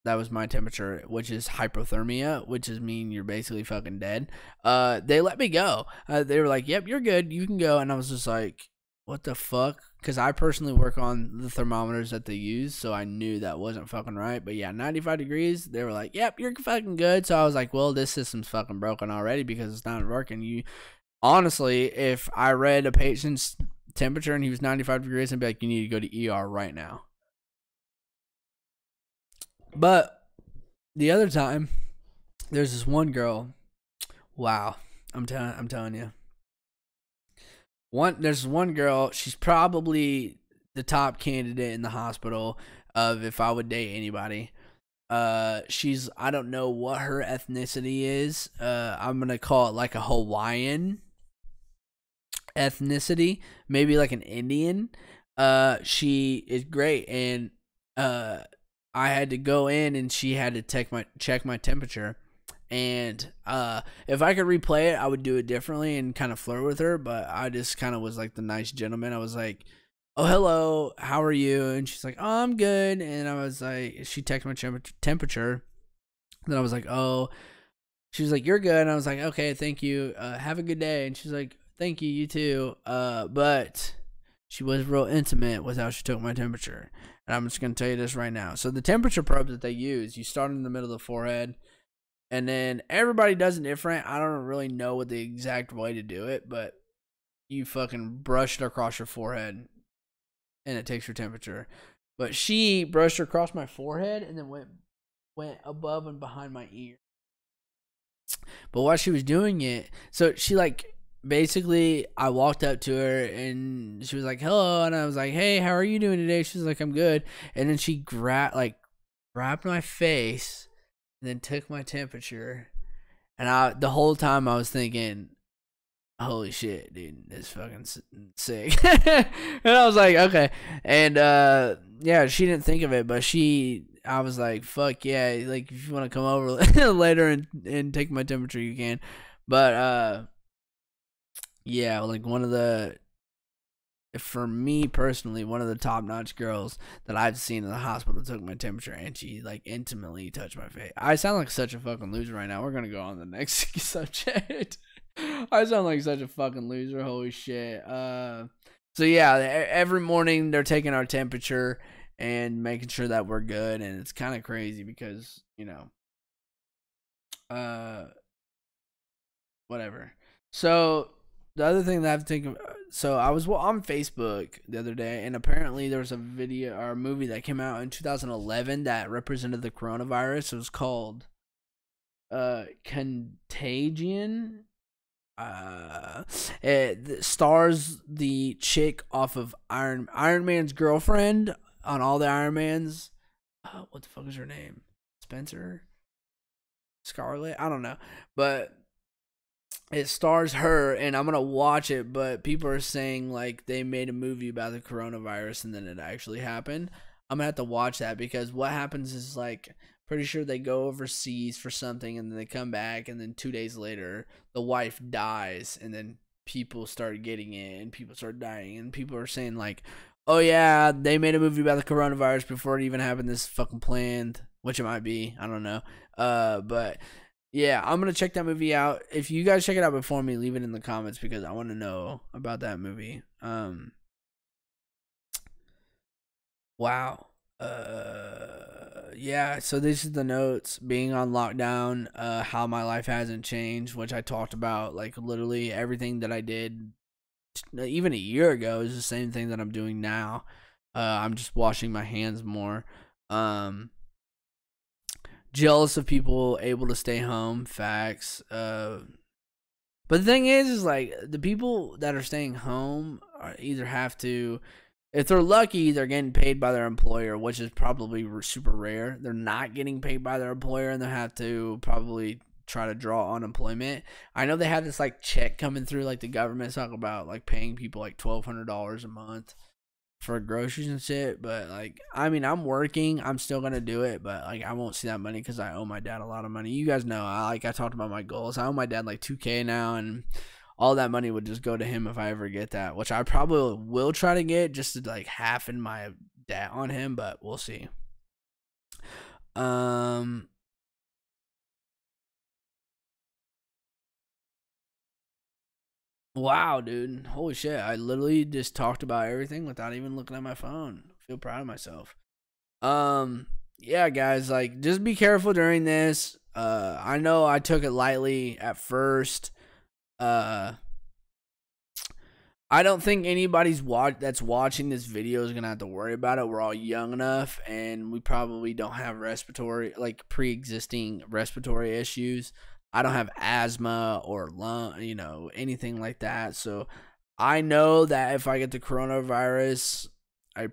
That was my temperature, which is hypothermia, which is mean you're basically fucking dead. They let me go. They were like, yep, you're good, you can go. And I was just like, what the fuck? Because I personally work on the thermometers that they use, so I knew that wasn't fucking right. But yeah, 95 degrees, they were like, yep, you're fucking good. So I was like, well, this system's fucking broken already because it's not working. You honestly, if I read a patient's temperature and he was 95 degrees, I'd be like, you need to go to ER right now. But the other time, there's this one girl. Wow, I'm telling you. There's one girl. She's probably the top candidate in the hospital of if I would date anybody. She's, I don't know what her ethnicity is. I'm gonna call it like a Hawaiian ethnicity, maybe like an Indian. She is great, and I had to go in and she had to check my temperature. And if I could replay it, I would do it differently and kind of flirt with her. But I just kind of was like the nice gentleman. I was like, "Oh, hello, how are you?" And she's like, "Oh, I'm good." And I was like, she texted my temperature. Then I was like, "Oh," she was like, "You're good." And I was like, "Okay, thank you. Have a good day." And she's like, "Thank you, you too." But she was real intimate with how she took my temperature. And I'm just gonna tell you this right now. So the temperature probe that they use, you start in the middle of the forehead. And then everybody does it different. I don't really know what the exact way to do it, but you fucking brush it across your forehead and it takes your temperature. But she brushed across my forehead and then went above and behind my ear. But while she was doing it, so she like basically I walked up to her and she was like, "Hello," and I was like, "Hey, how are you doing today?" She was like, "I'm good." And then she grabbed my face and then took my temperature, and the whole time I was thinking, holy shit, dude, this fucking sick. And I was like, okay. And yeah, she didn't think of it, but I was like, fuck yeah, like if you want to come over later and take my temperature, you can. But yeah, like for me personally, one of the top-notch girls that I've seen in the hospital took my temperature, and she like intimately touched my face. I sound like such a fucking loser right now. We're gonna go on to the next subject. I sound like such a fucking loser. Holy shit. So yeah, every morning they're taking our temperature and making sure that we're good, and it's kind of crazy because whatever. So the other thing that I have to think of, so I was on Facebook the other day, and apparently there was a video or a movie that came out in 2011 that represented the coronavirus. It was called Contagion. It stars the chick off of Iron Man's girlfriend on all the Iron Mans. What the fuck is her name? Spencer? Scarlet? I don't know, but it stars her, and I'm gonna watch it, but people are saying like they made a movie about the coronavirus and then it actually happened. I'm gonna have to watch that because what happens is like pretty sure they go overseas for something and then they come back and then 2 days later the wife dies and then people start getting it and people start dying and people are saying like, oh yeah, they made a movie about the coronavirus before it even happened. This fucking planned, which it might be. I don't know. But yeah, I'm gonna check that movie out. If you guys check it out before me, leave it in the comments because I want to know about that movie. Wow. Yeah, so this is the notes. Being on lockdown, how my life hasn't changed, which I talked about, like literally everything that I did even a year ago is the same thing that I'm doing now. I'm just washing my hands more. Jealous of people able to stay home, facts. But the thing is like the people that are staying home either have to, if they're lucky, they're getting paid by their employer, which is probably super rare. They're not getting paid by their employer, and they have to probably try to draw unemployment. I know they have this like check coming through, like the government talk about like paying people like $1,200 a month for groceries and shit. But like, I mean, I'm working, I'm still gonna do it, but like I won't see that money because I owe my dad a lot of money. You guys know, I talked about my goals. I owe my dad like $2K now, and all that money would just go to him if I ever get that, which I probably will try to get just to like half in my debt on him, but we'll see. Wow, dude. Holy shit. I literally just talked about everything without even looking at my phone. I feel proud of myself. Yeah, guys, like just be careful during this. I know I took it lightly at first. Uh I don't think anybody's that's watching this video is gonna have to worry about it. We're all young enough, and we probably don't have pre-existing respiratory issues. I don't have asthma or lung, anything like that. So I know that if I get the coronavirus, I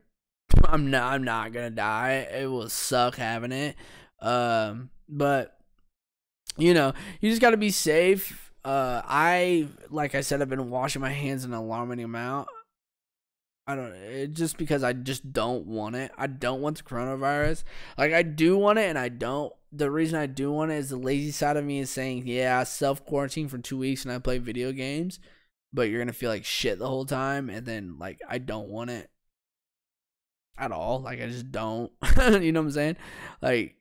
I'm not gonna die. It will suck having it. But you just gotta be safe. Like I said, I've been washing my hands an alarming amount. Just because I just don't want it. I don't want the coronavirus. Like, I do want it, and I don't. The reason I do want it is the lazy side of me is saying, yeah, self-quarantine for 2 weeks and I play video games, but you're gonna feel like shit the whole time, and then, like, I don't want it at all. Like, I just don't. You know what I'm saying? Like,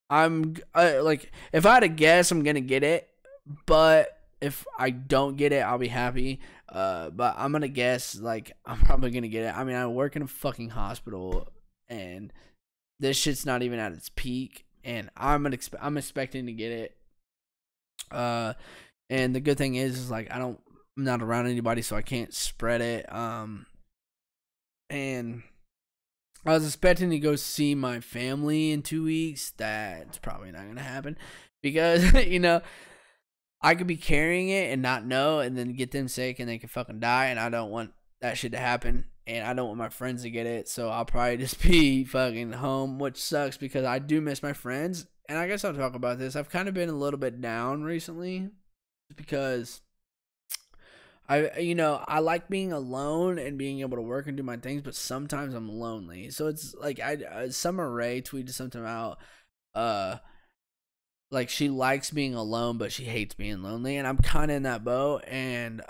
like, if I had to guess, I'm gonna get it, but if I don't get it, I'll be happy. But I'm gonna guess, like, I'm probably gonna get it. I mean, I work in a fucking hospital, and this shit's not even at its peak, and I'm expecting to get it. And the good thing is like I'm not around anybody, so I can't spread it. And I was expecting to go see my family in 2 weeks. That's probably not gonna happen because I could be carrying it and not know, and then get them sick and they could fucking die, and I don't want that shit to happen, and I don't want my friends to get it, so I'll probably just be fucking home, which sucks because I do miss my friends. And I guess I'll talk about this. I've kind of been a little bit down recently because I like being alone and being able to work and do my things, but sometimes I'm lonely. So it's like Summer Rae tweeted something out, like she likes being alone, but she hates being lonely, and I'm kind of in that boat. And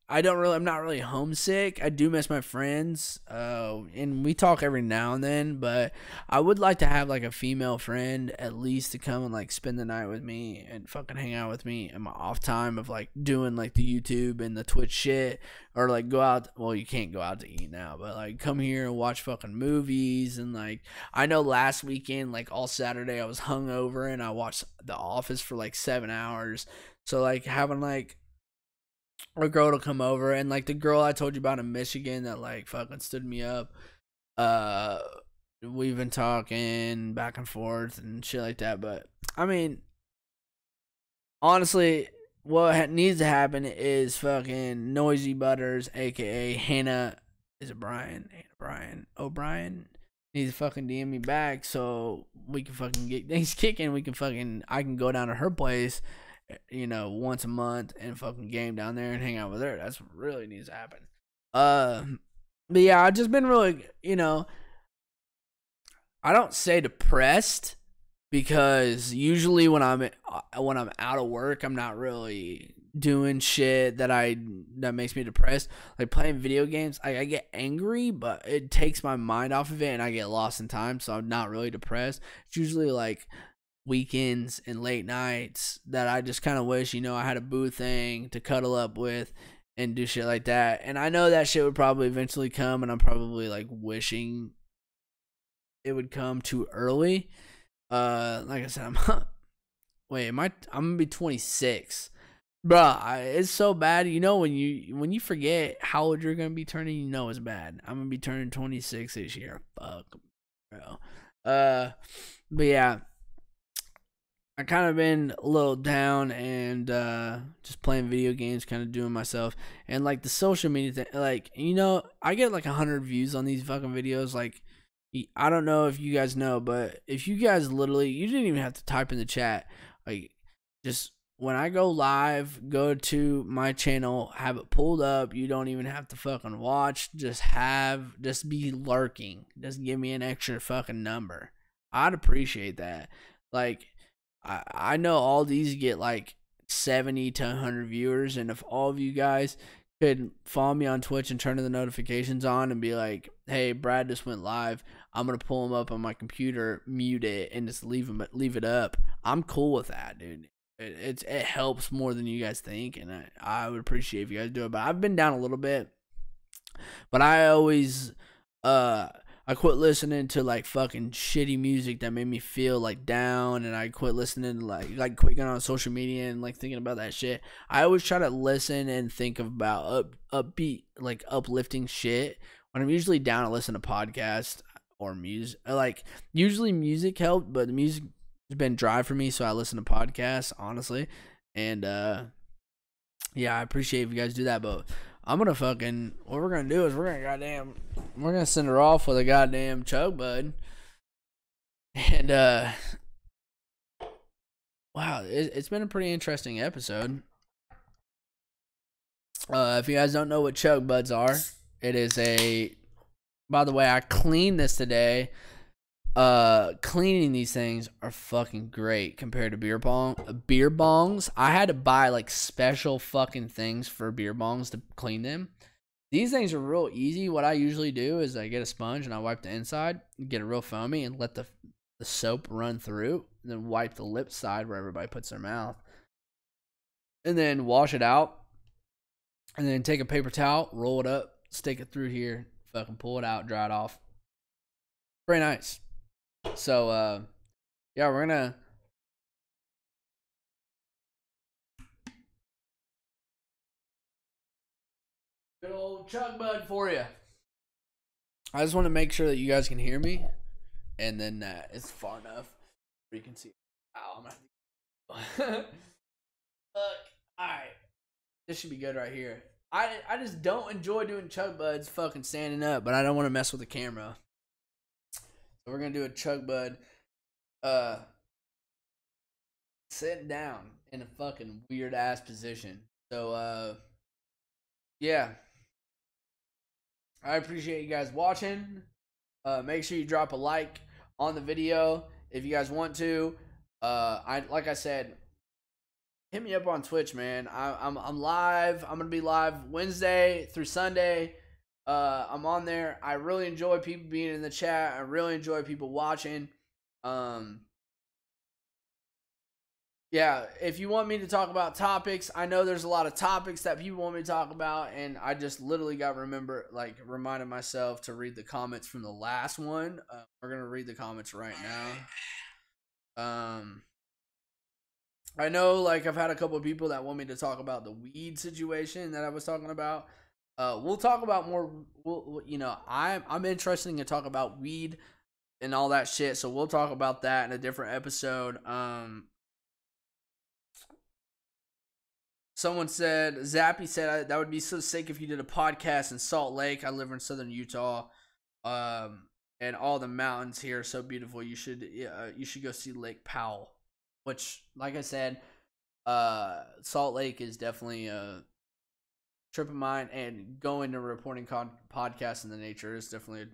I'm not really homesick. I do miss my friends, and we talk every now and then, but I would like to have like a female friend at least to come and like spend the night with me and fucking hang out with me in my off time of like doing like the YouTube and the Twitch shit, or like go out. Well, you can't go out to eat now, but like come here and watch fucking movies. And like, I know last weekend, like all Saturday, I was hungover and I watched The Office for like 7 hours. So like having like a girl to come over, and like the girl I told you about in Michigan that like fucking stood me up, we've been talking back and forth and shit like that. But I mean, honestly, what needs to happen is fucking Noisy Butters, aka Hannah, Hannah Brian O'Brien, needs to fucking DM me back so we can fucking get things kicking. I can go down to her place, once a month and fucking game down there and hang out with her. That's what really needs to happen. But yeah, I've just been really, I don't say depressed, because usually when I'm out of work, I'm not really doing shit that makes me depressed. Like playing video games, I get angry, but it takes my mind off of it and I get lost in time, so I'm not really depressed. It's usually like weekends and late nights that I just kind of wish, I had a boo thing to cuddle up with and do shit like that. And I know that shit would probably eventually come, and I'm probably like wishing it would come too early. Like I said, I'm gonna be 26, bruh. It's so bad. When you forget how old you're gonna be turning, it's bad. I'm gonna be turning 26 this year. Fuck, bro. But yeah, I kind of been a little down, and just playing video games, kind of doing myself, and like the social media thing. Like, I get like 100 views on these fucking videos. Like, I don't know if you guys know, but if you guys literally, you didn't even have to type in the chat. Like, just when I go live, go to my channel, have it pulled up. You don't even have to fucking watch. Just be lurking. Just give me an extra fucking number. I'd appreciate that. Like, I know all these get like 70 to 100 viewers, and if all of you guys could follow me on Twitch and turn the notifications on and be like, hey, Brad just went live, I'm gonna pull him up on my computer, mute it, and just leave it up. I'm cool with that, dude. it helps more than you guys think, and I would appreciate if you guys do it. But I've been down a little bit, but I always I quit listening to like fucking shitty music that made me feel like down, and I quit listening to like quit going on social media and like thinking about that shit. I always try to listen and think about upbeat, like uplifting shit. When I'm usually down, I listen to podcasts or music. Like usually music helped, but the music has been dry for me, so I listen to podcasts, honestly. And yeah, I appreciate if you guys do that, but I'm gonna fucking, what we're gonna do is we're gonna send her off with a goddamn chug bud. And wow, it's been a pretty interesting episode. If you guys don't know what chug buds are, it is by the way, I cleaned this today. Cleaning these things are fucking great compared to beer bongs. I had to buy like special fucking things for beer bongs to clean them. These things are real easy. What I usually do is I get a sponge and I wipe the inside, get it real foamy, and let the soap run through, and then wipe the lip side where everybody puts their mouth, and then wash it out, and then take a paper towel, roll it up, stick it through here, fucking pull it out, dry it off. Very nice. So, yeah, we're gonna good old chug bud for you. I just want to make sure that you guys can hear me, and then it's far enough where you can see. Ow, I'm gonna look. Alright. This should be good right here. I just don't enjoy doing chug buds fucking standing up, but I don't want to mess with the camera. So we're gonna do a chug bud sitting down in a fucking weird ass position. So yeah. I appreciate you guys watching. Make sure you drop a like on the video if you guys want to. Like I said, hit me up on Twitch, man. I'm live. I'm gonna be live Wednesday through Sunday. I'm on there. I really enjoy people being in the chat. I really enjoy people watching. Yeah, if you want me to talk about topics, I know there's a lot of topics that people want me to talk about, and I just literally got reminded myself to read the comments from the last one. We're gonna read the comments right now. I know, like, I've had a couple of people that want me to talk about the weed situation that I was talking about. We'll talk about more. I'm interested in talk about weed and all that shit, so we'll talk about that in a different episode. Someone said, Zappy said, that would be so sick if you did a podcast in Salt Lake. I live in southern Utah, and all the mountains here are so beautiful. You should go see Lake Powell, which, like I said, Salt Lake is definitely a trip of mine, and going to reporting podcasts in the nature is definitely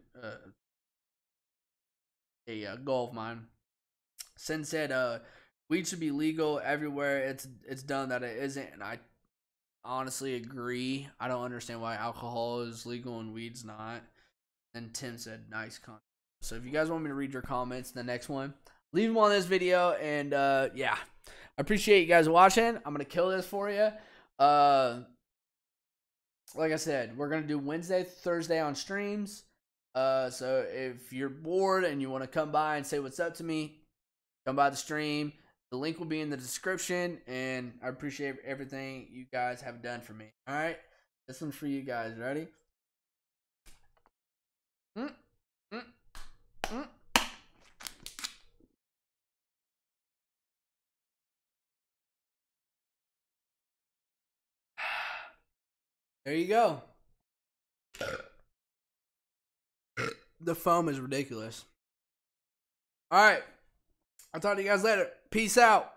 a goal of mine. Sin said, weed should be legal everywhere it's done that it isn't, and I honestly agree. I don't understand why alcohol is legal and weed's not. And Tim said, nice content. So if you guys want me to read your comments in the next one, leave them on this video. And yeah, I appreciate you guys watching. I'm gonna kill this for you. Like I said, we're gonna do Wednesday, Thursday on streams. So if you're bored and you want to come by and say what's up to me, come by the stream. The link will be in the description, and I appreciate everything you guys have done for me. All right, this one's for you guys. Ready? There you go. The foam is ridiculous. All right, I'll talk to you guys later. Peace out.